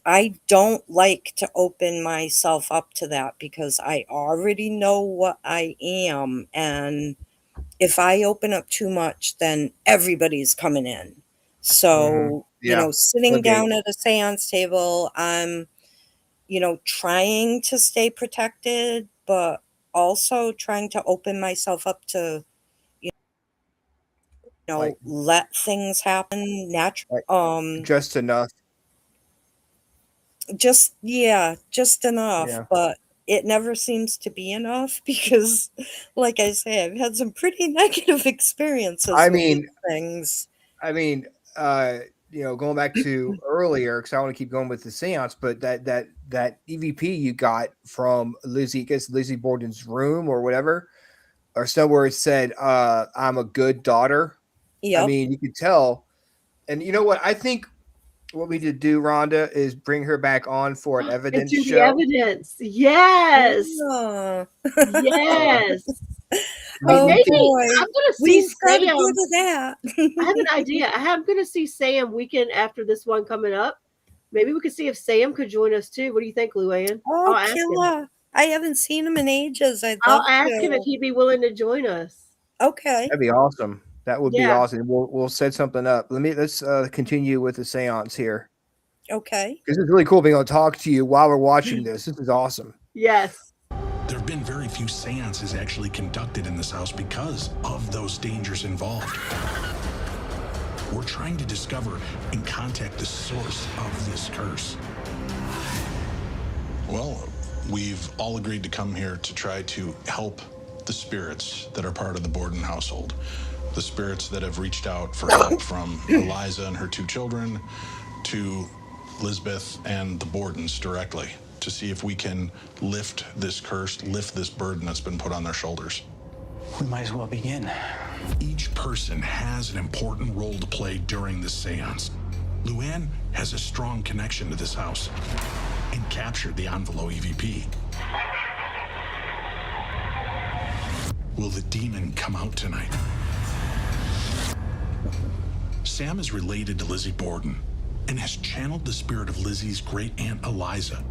I don't like to open myself up to that because I already know what I am. And if I open up too much, then everybody's coming in. So, Yeah, sitting floodgate. down at a seance table, I'm, trying to stay protected, but also trying to open myself up to, Like let things happen naturally. like just enough. Just enough, Yeah. but it never seems to be enough because, like I say, I've had some pretty negative experiences I with these mean, things. I mean, going back to earlier, because I want to keep going with the seance, but that EVP you got from Lizzie, I guess Lizzie Borden's room or whatever, or somewhere it said, "I'm a good daughter." I Yep. mean, you could tell. And you know what? I think what we need to do, Rhonda, is bring her back on for an And evidence do the show. evidence. Yes. Yeah. Yes. Hey, Oh maybe boy. I'm gonna see We've got to go Sam. to that. I have an idea. I'm gonna see Sam weekend after this one coming up. Maybe we could see if Sam could join us too. What do you think, Luann? Oh, I'll ask him. killer. I haven't seen him in ages. I'd I'll love ask him if to. he'd be willing to join us. Okay. That'd be awesome. That would be Yeah. awesome. We'll set something up. Let's continue with the seance here Okay. because it's really cool being able to talk to you while we're watching this. This is awesome. Yes. There have been very few seances actually conducted in this house because of those dangers involved. We're trying to discover and contact the source of this curse. Well, we've all agreed to come here to try to help the spirits that are part of the Borden household. The spirits that have reached out for help from Eliza and her 2 children to Lisbeth and the Bordens directly to see if we can lift this curse, lift this burden that's been put on their shoulders. We might as well begin. Each person has an important role to play during this seance. Luann has a strong connection to this house and captured the Envelo EVP. Will the demon come out tonight? Sam is related to Lizzie Borden and has channeled the spirit of Lizzie's great aunt Eliza.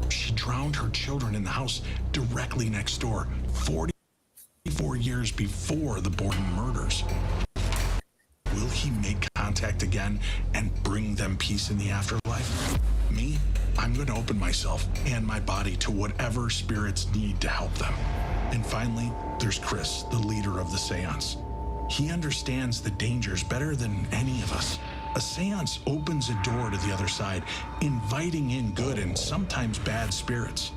She drowned her children in the house directly next door 44 years before the Borden murders. Will he make contact again and bring them peace in the afterlife? Me, I'm going to open myself and my body to whatever spirits need to help them. And finally, there's Chris, the leader of the seance. He understands the dangers better than any of us. A seance opens a door to the other side, inviting in good and sometimes bad spirits.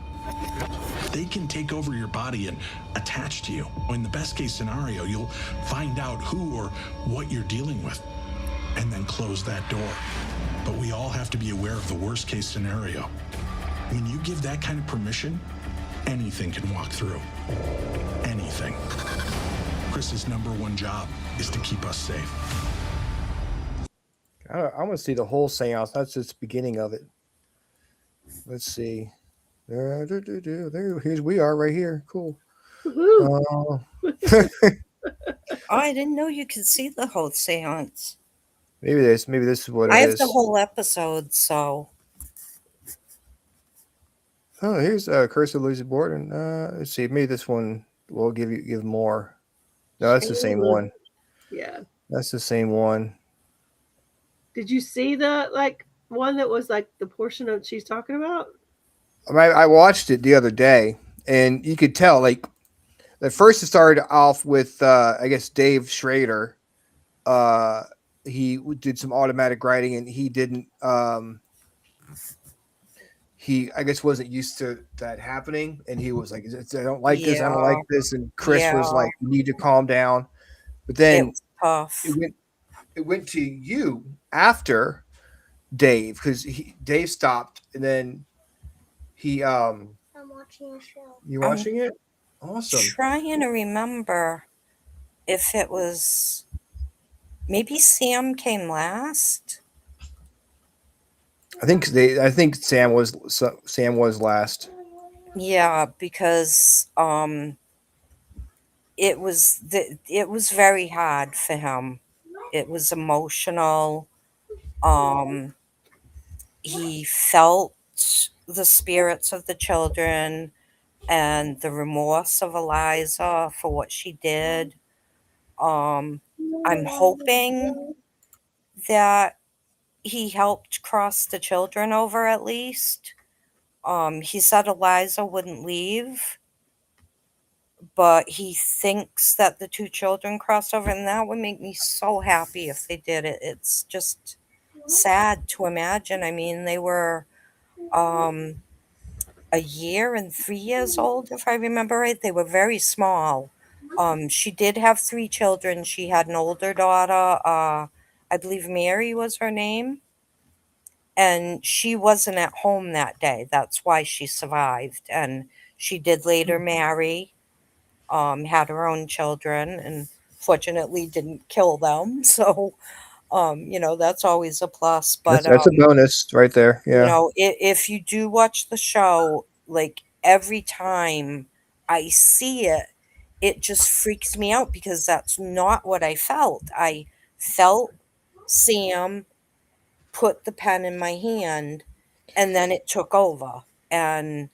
They can take over your body and attach to you. In the best case scenario, you'll find out who or what you're dealing with and then close that door. But we all have to be aware of the worst case scenario. When you give that kind of permission, anything can walk through. Anything. Chris's #1 job is to keep us safe. I want to see the whole seance, not just the beginning of it. Let's see. There, here's we are right here. Cool. Oh, I didn't know you could see the whole seance. Maybe this is what it is. I have the whole episode, so. Oh, here's Curse of Lizzie Borden. Let's see. Maybe this one will give more. No, that's the same one. Yeah. That's the same one. Did you see the one that was like the portion of she's talking about? I watched it the other day, and you could tell like at first it started off with I guess Dave Schrader. He did some automatic writing, and he didn't. He I guess wasn't used to that happening, and he was like, "I don't like this. I don't like this." And Chris was like, "You need to calm down." But then it went to you after Dave because Dave stopped, and then he I'm watching a show. You watching it? Awesome. Trying to remember if it was maybe Sam came last. I think Sam was last. Yeah, because it was very hard for him. It was emotional. He felt the spirits of the children and the remorse of Eliza for what she did. I'm hoping that he helped cross the children over at least. He said Eliza wouldn't leave, but he thinks that the 2 children crossed over, and that would make me so happy if they did it. It's just sad to imagine. I mean, they were a year and 3 years old, if I remember right. They were very small. She did have 3 children. She had an older daughter. I believe Mary was her name. And she wasn't at home that day. That's why she survived. And she did later marry. had her own children and fortunately didn't kill them. So, that's always a plus. But, That's a bonus right there. Yeah. if you do watch the show, like every time I see it, it just freaks me out because that's not what I felt. I felt Sam put the pen in my hand and then it took over. And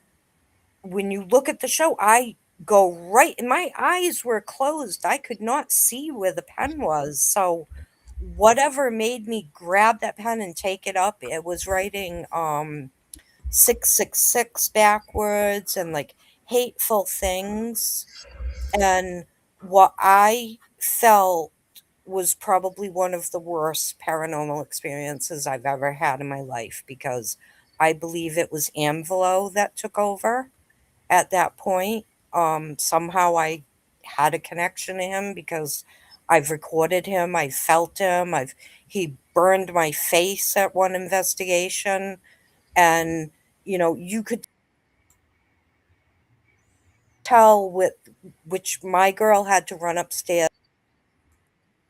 when you look at the show, I go right, and my eyes were closed. I could not see where the pen was. So whatever made me grab that pen and take it up, it was writing 666 backwards and like hateful things. And what I felt was probably one of the worst paranormal experiences I've ever had in my life because I believe it was Amvelo that took over at that point. Somehow I had a connection to him because I've recorded him, I felt him, he burned my face at one investigation, and you could tell with which my girl had to run upstairs,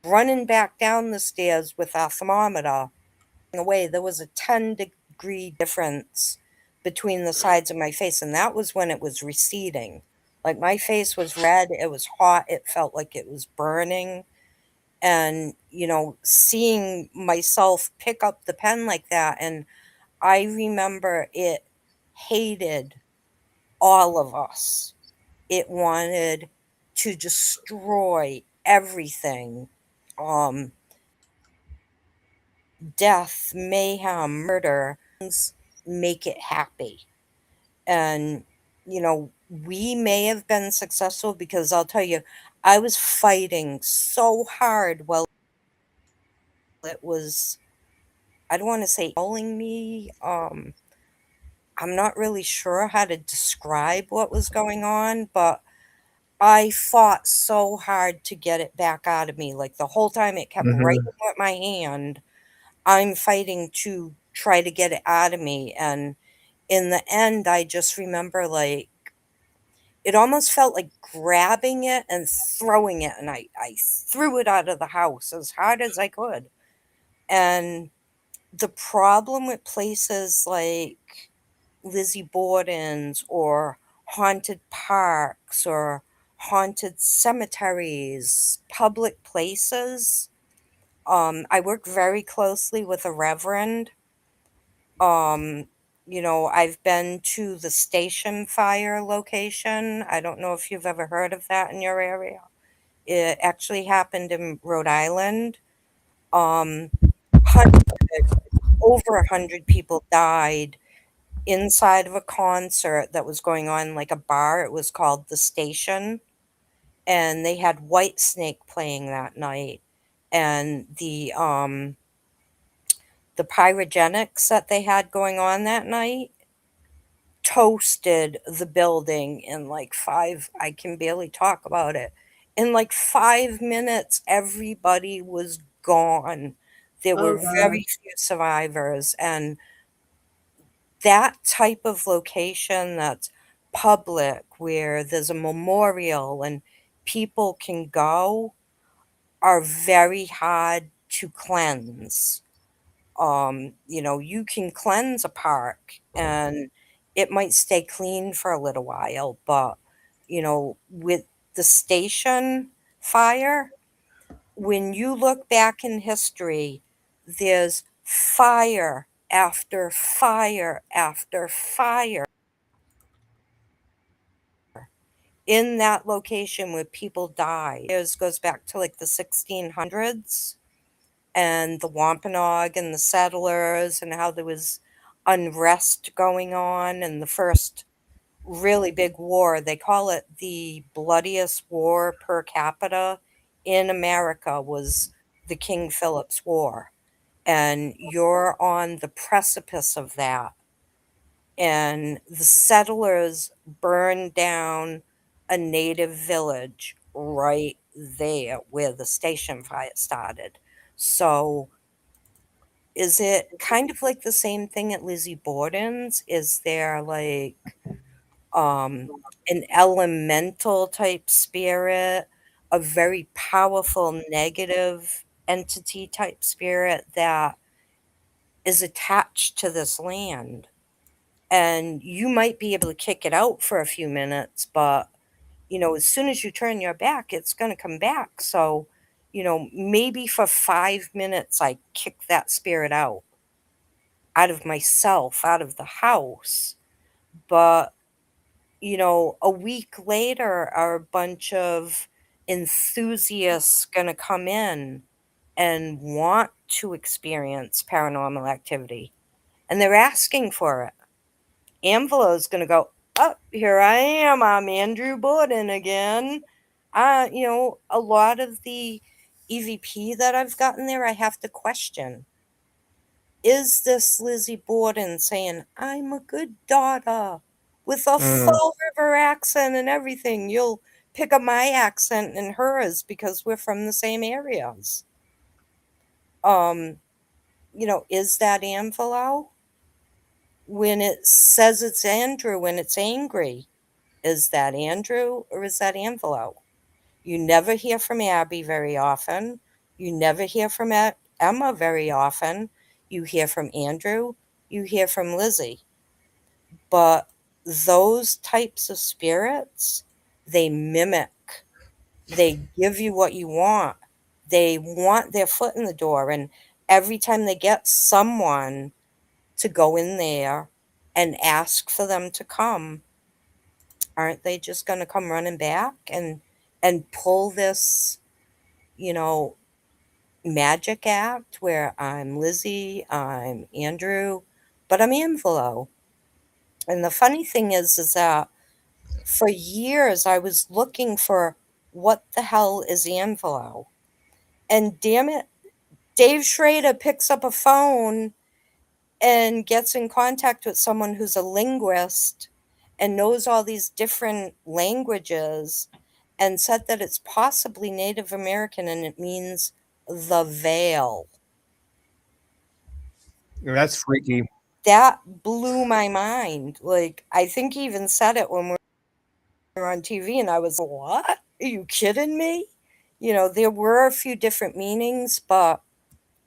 running back down the stairs with our thermometer away. There was a 10-degree difference between the sides of my face, and that was when it was receding. Like my face was red, it was hot, it felt like it was burning. And, seeing myself pick up the pen like that, and I remember it hated all of us. It wanted to destroy everything. Um, Death, mayhem, murder, make it happy. And, we may have been successful because I'll tell you, I was fighting so hard while it was, I don't want to say calling me. I'm not really sure how to describe what was going on, but I fought so hard to get it back out of me. Like the whole time it kept right Hmm. with my hand, I'm fighting to try to get it out of me. And in the end, I just remember like it almost felt like grabbing it and throwing it. And I threw it out of the house as hard as I could. And the problem with places like Lizzie Borden's or haunted parks or haunted cemeteries, public places. I work very closely with a reverend. Um, I've been to the station fire location. I don't know if you've ever heard of that in your area. It actually happened in Rhode Island. Um, hundred, over 100 people died inside of a concert that was going on, like a bar. It was called The Station, and they had Whitesnake playing that night. And the pyrogenics that they had going on that night toasted the building in like five, I can barely talk about it. In like 5 minutes, everybody was gone. There Oh were God. very few survivors. And that type of location that's public, where there's a memorial and people can go, are very hard to cleanse. You can cleanse a park and it might stay clean for a little while, but with the station fire, when you look back in history, there's fire after fire after fire in that location where people died. It goes back to like the 1600s and the Wampanoag and the settlers, and how there was unrest going on, and the first really big war. They call it the bloodiest war per capita in America was the King Philip's War. And you're on the precipice of that. And the settlers burned down a native village right there where the station fire started. So is it kind of like the same thing at Lizzie Borden's? Is there like um, an elemental type spirit, a very powerful negative entity type spirit that is attached to this land. And you might be able to kick it out for a few minutes, but as soon as you turn your back, it's going to come back. So, maybe for 5 minutes, I kick that spirit out of myself, out of the house. But, a week later, are a bunch of enthusiasts going to come in and want to experience paranormal activity? And they're asking for it. Anvelo's gonna go, "Oh, here I am. I'm Andrew Borden again." A lot of the EVP that I've gotten there, I have to question. Is this Lizzie Borden saying, "I'm a good daughter with a full river accent and everything. You'll pick up my accent and hers because we're from the same areas." Um, is that Anvelo? When it says it's Andrew when it's angry, is that Andrew or is that Anvelo? You never hear from Abby very often. You never hear from Emma very often. You hear from Andrew. You hear from Lizzie. But those types of spirits, they mimic. They give you what you want. They want their foot in the door. And every time they get someone to go in there and ask for them to come, aren't they just going to come running back and pull this, you know, magic act where I'm Lizzie, I'm Andrew, but I'm Anvelo? And the funny thing is that for years I was looking for what the hell is Anvelo? And damn it, Dave Schrader picks up a phone and gets in contact with someone who's a linguist and knows all these different languages and said that it's possibly Native American and it means the veil. That's freaky. That blew my mind. Like, I think he even said it when we were on TV, and I was, what? Are you kidding me? There were a few different meanings, but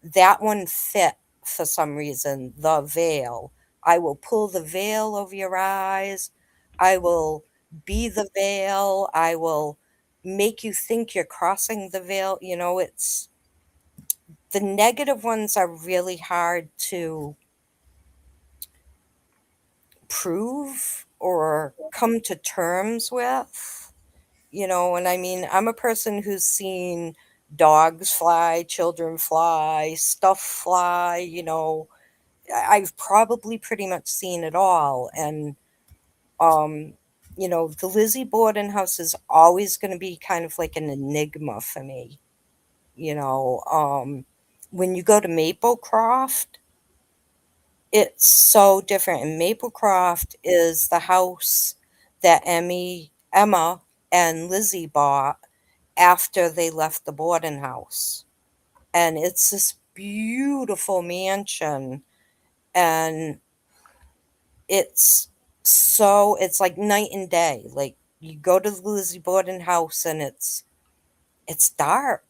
that one fit for some reason, the veil. I will pull the veil over your eyes. I will be the veil. I will make you think you're crossing the veil. It's the negative ones are really hard to prove or come to terms with. And I mean, I'm a person who's seen dogs fly, children fly, stuff fly, I've probably pretty much seen it all. And, um, the Lizzie Borden house is always going to be kind of like an enigma for me. You know, um, when you go to Maplecroft, it's so different. And Maplecroft is the house that Emma, and Lizzie bought after they left the Borden house. And it's this beautiful mansion. And it's like night and day. Like, you go to the Lizzie Borden house and it's dark.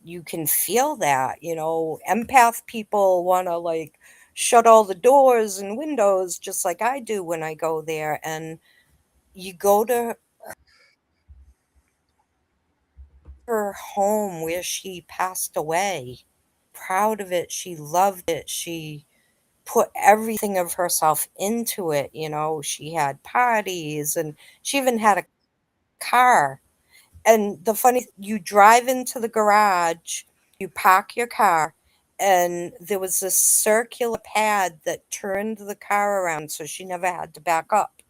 You can feel that, empath people want to like shut all the doors and windows just like I do when I go there. And you go to her home where she passed away. Proud of it. She loved it. She put everything of herself into it. She had parties and she even had a car. And the funny, you drive into the garage, you park your car, and there was this circular pad that turned the car around so she never had to back up.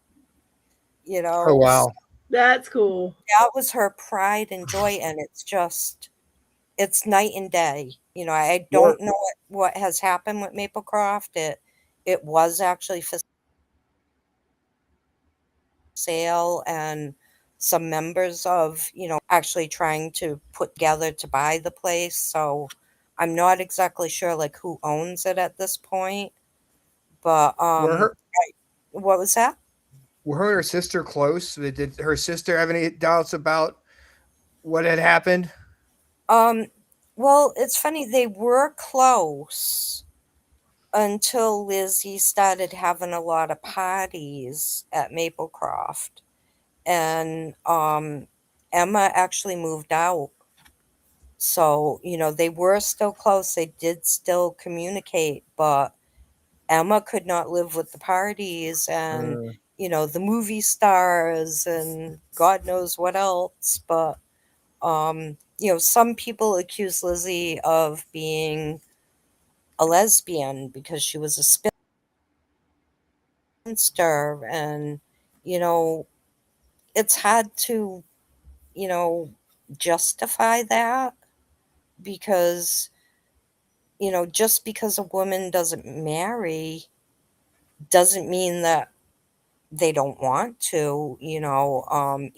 Oh So wow. That's cool. that was her pride and joy, and it's night and day. I What don't know what has happened with Maplecroft. It was actually for sale, and some members of, actually trying to put together to buy the place. So I'm not exactly sure like who owns it at this point. But were her what was that? were her and her sister close? Did her sister have any doubts about what had happened? Um, well, it's funny, they were close until Lizzie started having a lot of parties at Maplecroft. And Emma actually moved out. So, they were still close. They did still communicate, but Emma could not live with the parties and, Mm. the movie stars and God knows what else. But, some people accuse Lizzie of being a lesbian because she was a spinster. And, you know, it's hard to, you know, justify that because, just because a woman doesn't marry doesn't mean that they don't want to.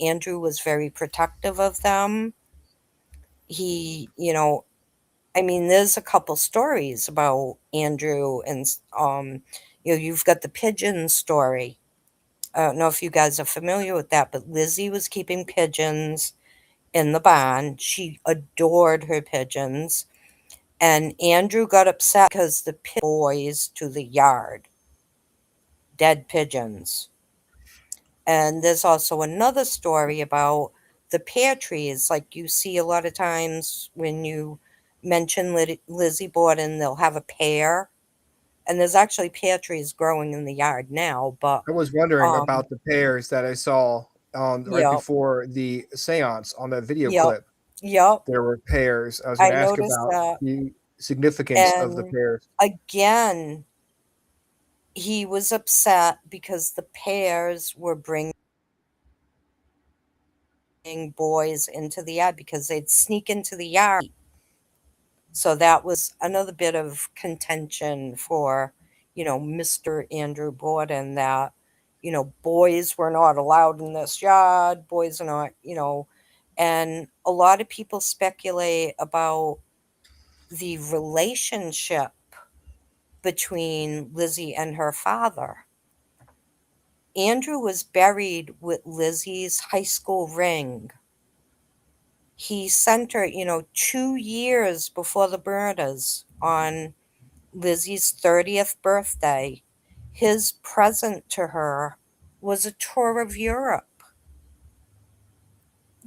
Andrew was very protective of them. He, I mean, there's a couple stories about Andrew and, you've got the pigeon story. I don't know if you guys are familiar with that, but Lizzie was keeping pigeons in the barn. She adored her pigeons. And Andrew got upset because the boys to the yard, dead pigeons. And there's also another story about the pear trees. Like you see a lot of times when you mention Lizzie Borden, they'll have a pear. And there's actually pear trees growing in the yard now. But, I was wondering um, about the pears that I saw right yep, before the seance on the video yep, clip. yep. There were pears. I was going I to ask noticed about that. the significance of the And pears. again, he was upset because the pears were bringing boys into the yard because they'd sneak into the yard. So that was another bit of contention for, Mr. Andrew Borden, that, boys were not allowed in this yard, boys are not, and a lot of people speculate about the relationship between Lizzie and her father. Andrew was buried with Lizzie's high school ring. He sent her, 2 years before the murders on Lizzie's 30th birthday. His present to her was a tour of Europe,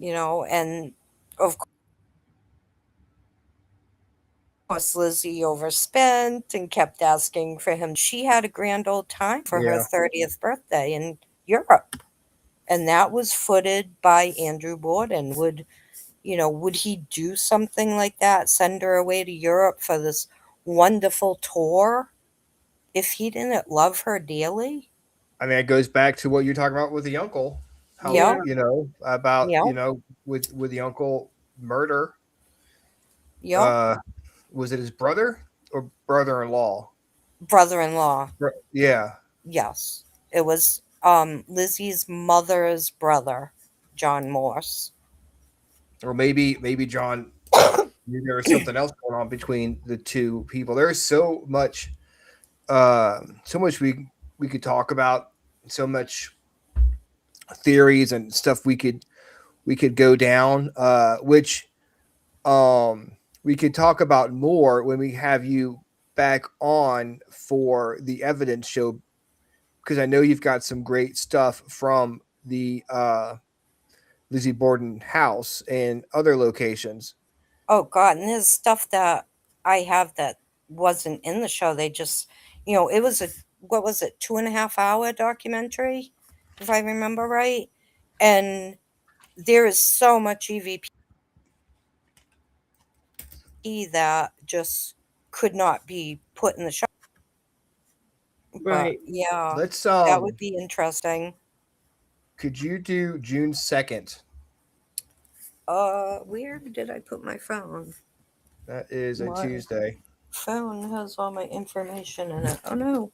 and of course, Lizzie overspent and kept asking for him. She had a grand old time for her Yeah. 30th birthday in Europe. And that was footed by Andrew Borden. Would he do something like that? Send her away to Europe for this wonderful tour if he didn't love her dearly? I mean, it goes back to what you're talking about with the uncle. How, Yep, Yeah. about, yep, with the uncle murder. yep. Uh, was it his brother or brother-in-law? Brother-in-law. Yeah. Yes. It was Lizzie's mother's brother, John Morse. Or maybe John knew there was something else going on between the two people. There's so much we could talk about, so much theories and stuff we could go down, which we could talk about more when we have you back on for the evidence show, because I know you've got some great stuff from the Lizzie Borden house and other locations. Oh God, and there's stuff that I have that wasn't in the show. They just, it was a, what was it, 2.5 hour documentary, if I remember right. And there is so much EVP that just could not be put in the show. But Right. yeah, Let's that would be interesting. could you do June 2nd? Where did I put my phone? That is a My Tuesday. phone has all my information in it. Oh no,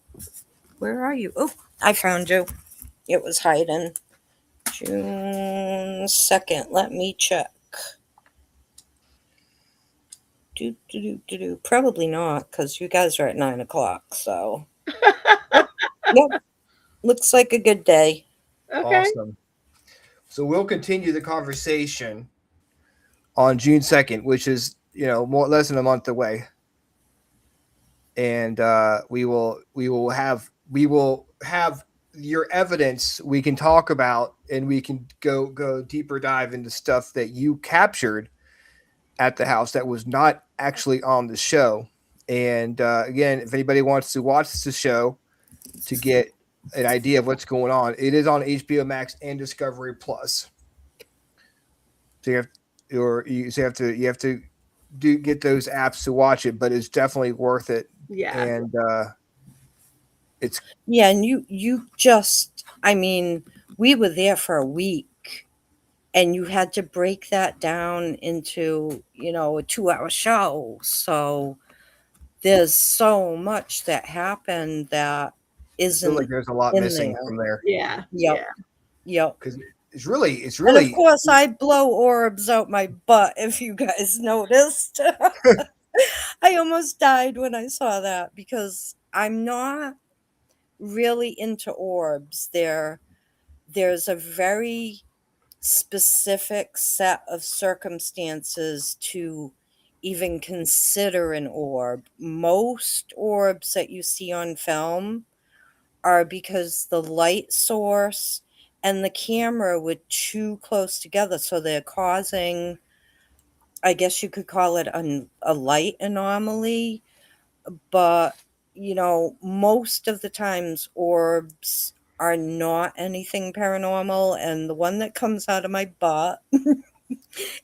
where are you? Oh, I found you. It was hiding. June 2nd. Let me check. Probably not, because you guys are at 9 o'clock. So, yep. Yep. Looks like a good day. Okay. Awesome. So we'll continue the conversation on June 2nd, which is, less than a month away. And we will have your evidence we can talk about, and we can go deeper dive into stuff that you captured at the house that was not actually on the show. And again, if anybody wants to watch the show to get an idea of what's going on, it is on HBO Max and Discovery Plus. So you have to get those apps to watch it, but it's definitely worth it. Yeah. And it's and you just, I mean, we were there for a week, and you had to break that down into, a 2-hour show. So there's so much that happened that I feel like isn't there's a lot in missing there. from there. Yeah. Yep. Yep. Because it's really And of course, I blow orbs out my butt, if you guys noticed. I almost died when I saw that, because I'm not really into orbs. There's a very specific set of circumstances to even consider an orb. Most orbs that you see on film are because the light source and the camera were too close together, so they're causing, I guess you could call it a light anomaly. But most of the times orbs are not anything paranormal, and the one that comes out of my butt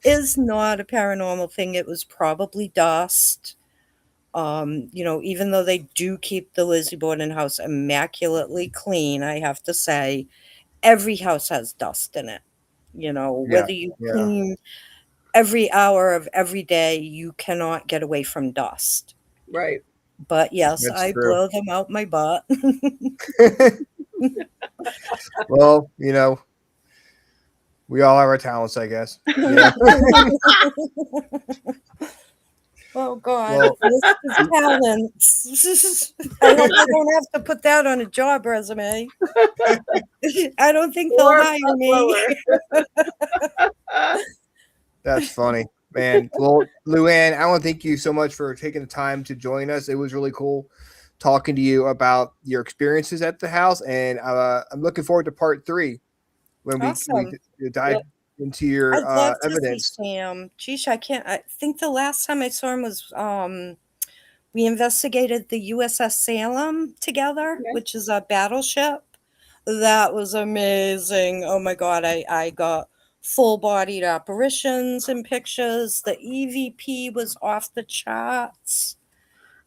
is not a paranormal thing. It was probably dust. Even though they do keep the Lizzie Borden house immaculately clean, I have to say, every house has dust in it. Whether you clean every hour of every day, you cannot get away from dust. Right. But yes, That's I true. blow them out my butt. Well, we all have our talents, I guess. Oh God, Well, list of talents. I hope I don't have to put that on a job resume. I don't think they'll Or hire me. That's funny, man. Well, Luann, I want to thank you so much for taking the time to join us. It was really cool talking to you about your experiences at the house, and I'm looking forward to part 3 when Awesome. we dive into your I'd love to evidence. see Sam. Geesh, I think the last time I saw him was we investigated the USS Salem together, which is a battleship. That was amazing. Oh my God, I got full-bodied apparitions and pictures. The EVP was off the charts.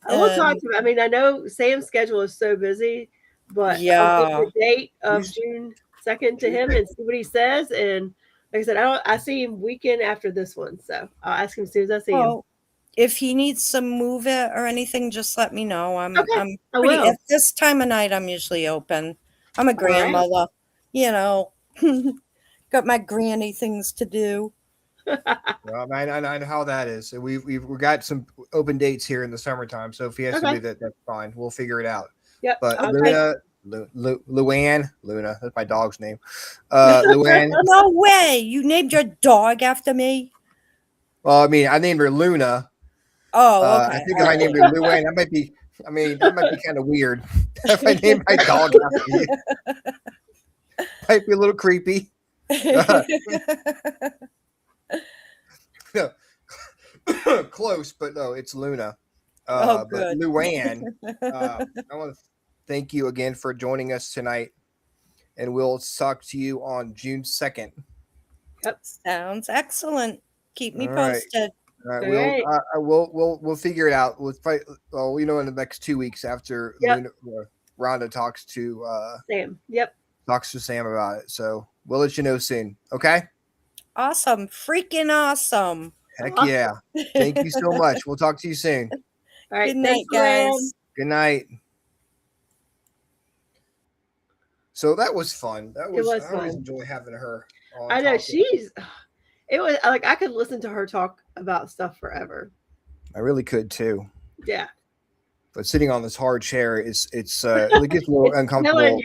I will talk to him. I mean, I know Sam's schedule is so busy, but I'll get the date of June 2nd to him and see what he says. And like I said, I see him weekend after this one, so I'll ask him as soon as I see him. If he needs to move it or anything, just let me know. I'm I pretty, will. at this time of night, I'm usually open. I'm a grandmother, got my granny things to do. Well, I know how that is. We've got some open dates here in the summertime, so if he has to do that, that's fine. We'll figure it out. Yep. But Okay. Luna, Luna, that's my dog's name. Luann. No way! You named your dog after me? Well, I mean, I named her Luna. Oh, okay. I think if I named her Luann, that might be kind of weird. If I named my dog after you, might be a little creepy. No. Close, but no, it's Luna. But Luann, I want to thank you again for joining us tonight, and we'll talk to you on June 2nd. Yep, sounds excellent. Keep me All right. posted. All right, we'll figure it out. We'll fight. Well, in the next 2 weeks after Rhonda talks to Sam. Yep. Talks to Sam about it. So we'll let you know soon. Okay. Awesome. Freaking awesome. Heck yeah. Thank you so much. We'll talk to you soon. All right. Good night, guys. Good night. So that was fun. I always enjoy having her on. I know it was like I could listen to her talk about stuff forever. I really could too. Yeah. But sitting on this hard chair it gets a little uncomfortable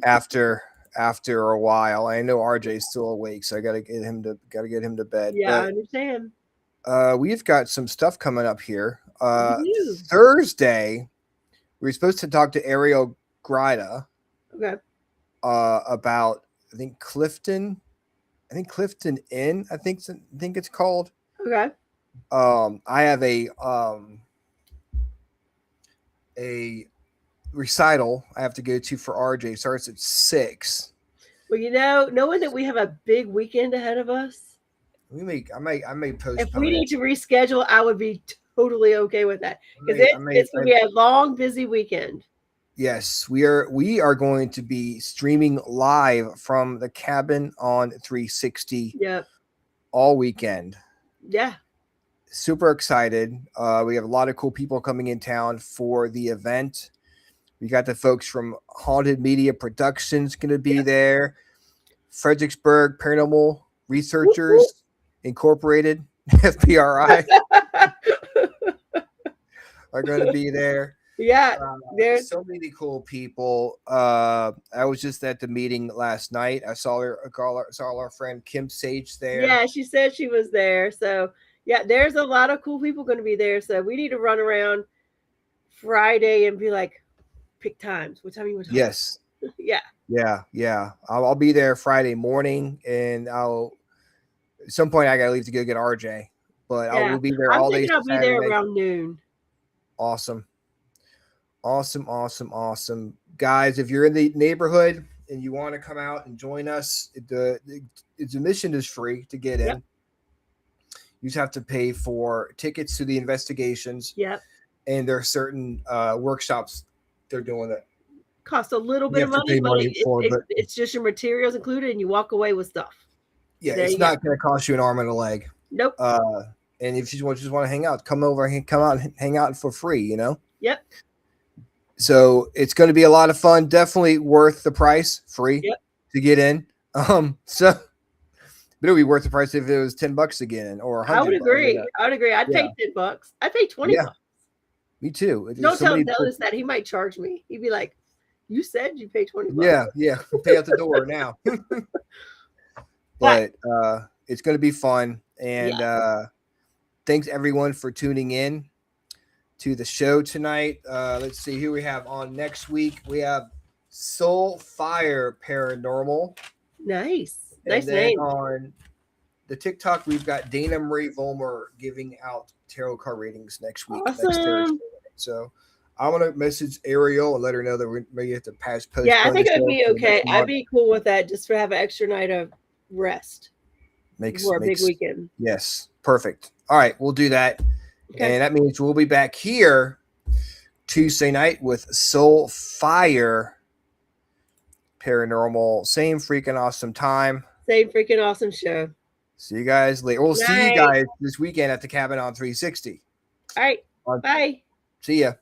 after after a while. I know RJ's still awake, so I gotta get him to bed. Yeah, I But understand. we've got some stuff coming up here. You. Thursday, we were supposed to talk to Ariel Grida Okay. about Clifton Inn. I think it's called. Okay. I have a recital I have to go to for RJ. It starts at 6. Well, knowing that we have a big weekend ahead of us, I may postpone. if we need to reschedule, I would be totally okay with that because it's going to be a long, busy weekend. Yes, we are going to be streaming live from the cabin on 360. Yep. All weekend. Yeah. Super excited. We have a lot of cool people coming in town for the event. We got the folks from Haunted Media Productions going to be there. Fredericksburg Paranormal Researchers Incorporated, FPRI, are going to be there. Yeah, there's so many cool people. I was just at the meeting last night. I saw our friend Kim Sage there. Yeah, she said she was there. So yeah, there's a lot of cool people going to be there. So we need to run around Friday and be like, pick times. What time you want to talk? Yes. Yeah. I'll be there Friday morning, and at some point I gotta leave to go get RJ. But I will be there all day. I'll be there around noon. Awesome. Guys, if you're in the neighborhood and you want to come out and join us, the admission is free to get in. Yep. You just have to pay for tickets to the investigations. Yep. And there are certain workshops they're doing that cost a little bit of money, but it's just your materials included, and you walk away with stuff. Yeah, it's not going to cost you an arm and a leg. Nope. And if you just want to hang out, come out and hang out for free, Yep. So it's going to be a lot of fun. Definitely worth the price, free to get in. But it would be worth the price if it was $10 to get in, or $100. I would agree. I'd pay $10. I'd pay $20. Me too. Don't tell Dennis that. He might charge me. He'd be like, "You said you pay $20." Yeah. We'll pay out the door now. But it's going to be fun, and thanks everyone for tuning in to the show tonight. Let's see who we have on next week. We have Soul Fire Paranormal. Nice then name. On the TikTok, we've got Dana Marie Volmer giving out tarot card readings next week. Awesome. Next Thursday. So I'm gonna message Ariel and let her know that we may have to postpone. Yeah, I think it'd be okay. I'd be cool with that, just to have an extra night of rest. For a big weekend. Yes, perfect. All right, we'll do that. Okay. And that means we'll be back here Tuesday night with Soul Fire Paranormal. Same freaking awesome time. Same freaking awesome show. See you guys later. We'll see you guys this weekend at the cabin on 360. All right. Bye. See ya.